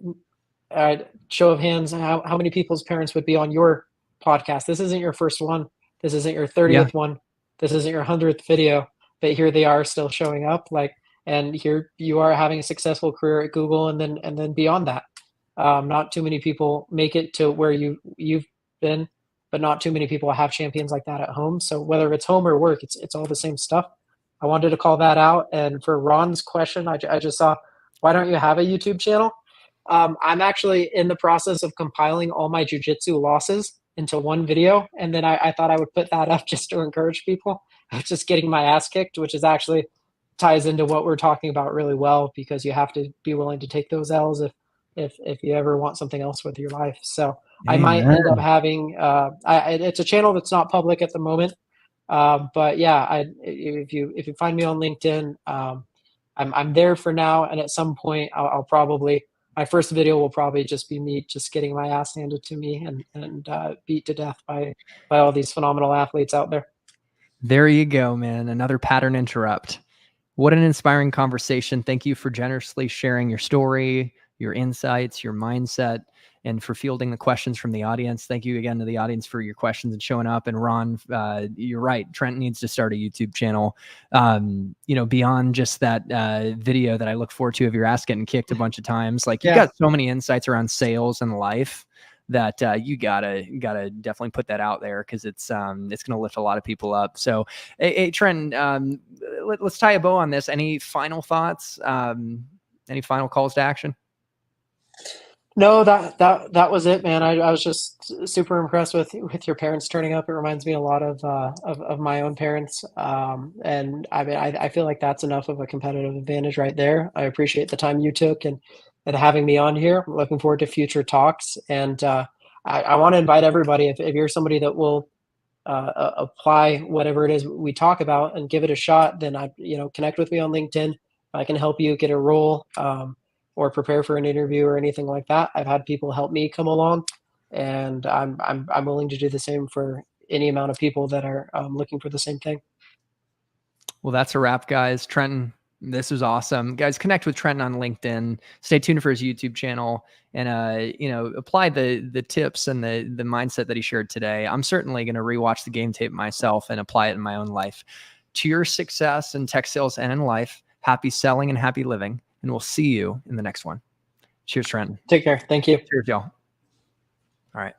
show of hands, how many people's parents would be on your podcast. This isn't your first one. This isn't your 30th one. This isn't your 100th video, but here they are still showing up. And here you are having a successful career at Google, and then beyond that. Not too many people make it to where you've been, but not too many people have champions like that at home. So whether it's home or work, it's all the same stuff. I wanted to call that out. And for Ron's question, I just saw, why don't you have a YouTube channel? I'm actually in the process of compiling all my jiu-jitsu losses into one video. And then I thought I would put that up just to encourage people. I was just getting my ass kicked, which is actually ties into what we're talking about really well, because you have to be willing to take those L's if if you ever want something else with your life. So I might end up Amen. having, it's a channel that's not public at the moment. But yeah, if you find me on LinkedIn, I'm there for now. And at some point I'll probably, my first video will probably just be me just getting my ass handed to me and beat to death by all these phenomenal athletes out there. There you go, man. Another pattern interrupt. What an inspiring conversation. Thank you for generously sharing your story, your insights, your mindset, and for fielding the questions from the audience. Thank you again to the audience for your questions and showing up. And Ron, you're right. Trent needs to start a YouTube channel. Beyond just that video that I look forward to of your ass getting kicked a bunch of times. Like, you Yeah. got so many insights around sales and life that you gotta definitely put that out there, because it's gonna lift a lot of people up. So, hey Trent, let's tie a bow on this. Any final thoughts? Any final calls to action? No, that was it, man. I was just super impressed with your parents turning up. It reminds me a lot of my own parents. And I mean, I feel like that's enough of a competitive advantage right there. I appreciate the time you took and having me on here. I'm looking forward to future talks. And I want to invite everybody, if you're somebody that will apply whatever it is we talk about and give it a shot, then connect with me on LinkedIn. I can help you get a role. Or prepare for an interview or anything like that. I've had people help me come along, and I'm willing to do the same for any amount of people that are looking for the same thing. Well, that's a wrap, guys. Trentyn, this was awesome. Guys, connect with Trentyn on LinkedIn. Stay tuned for his YouTube channel, and apply the tips and the mindset that he shared today. I'm certainly going to rewatch the game tape myself and apply it in my own life. To your success in tech sales and in life, happy selling and happy living. And we'll see you in the next one. Cheers, Trentyn. Take care. Thank you. Cheers, y'all. All right.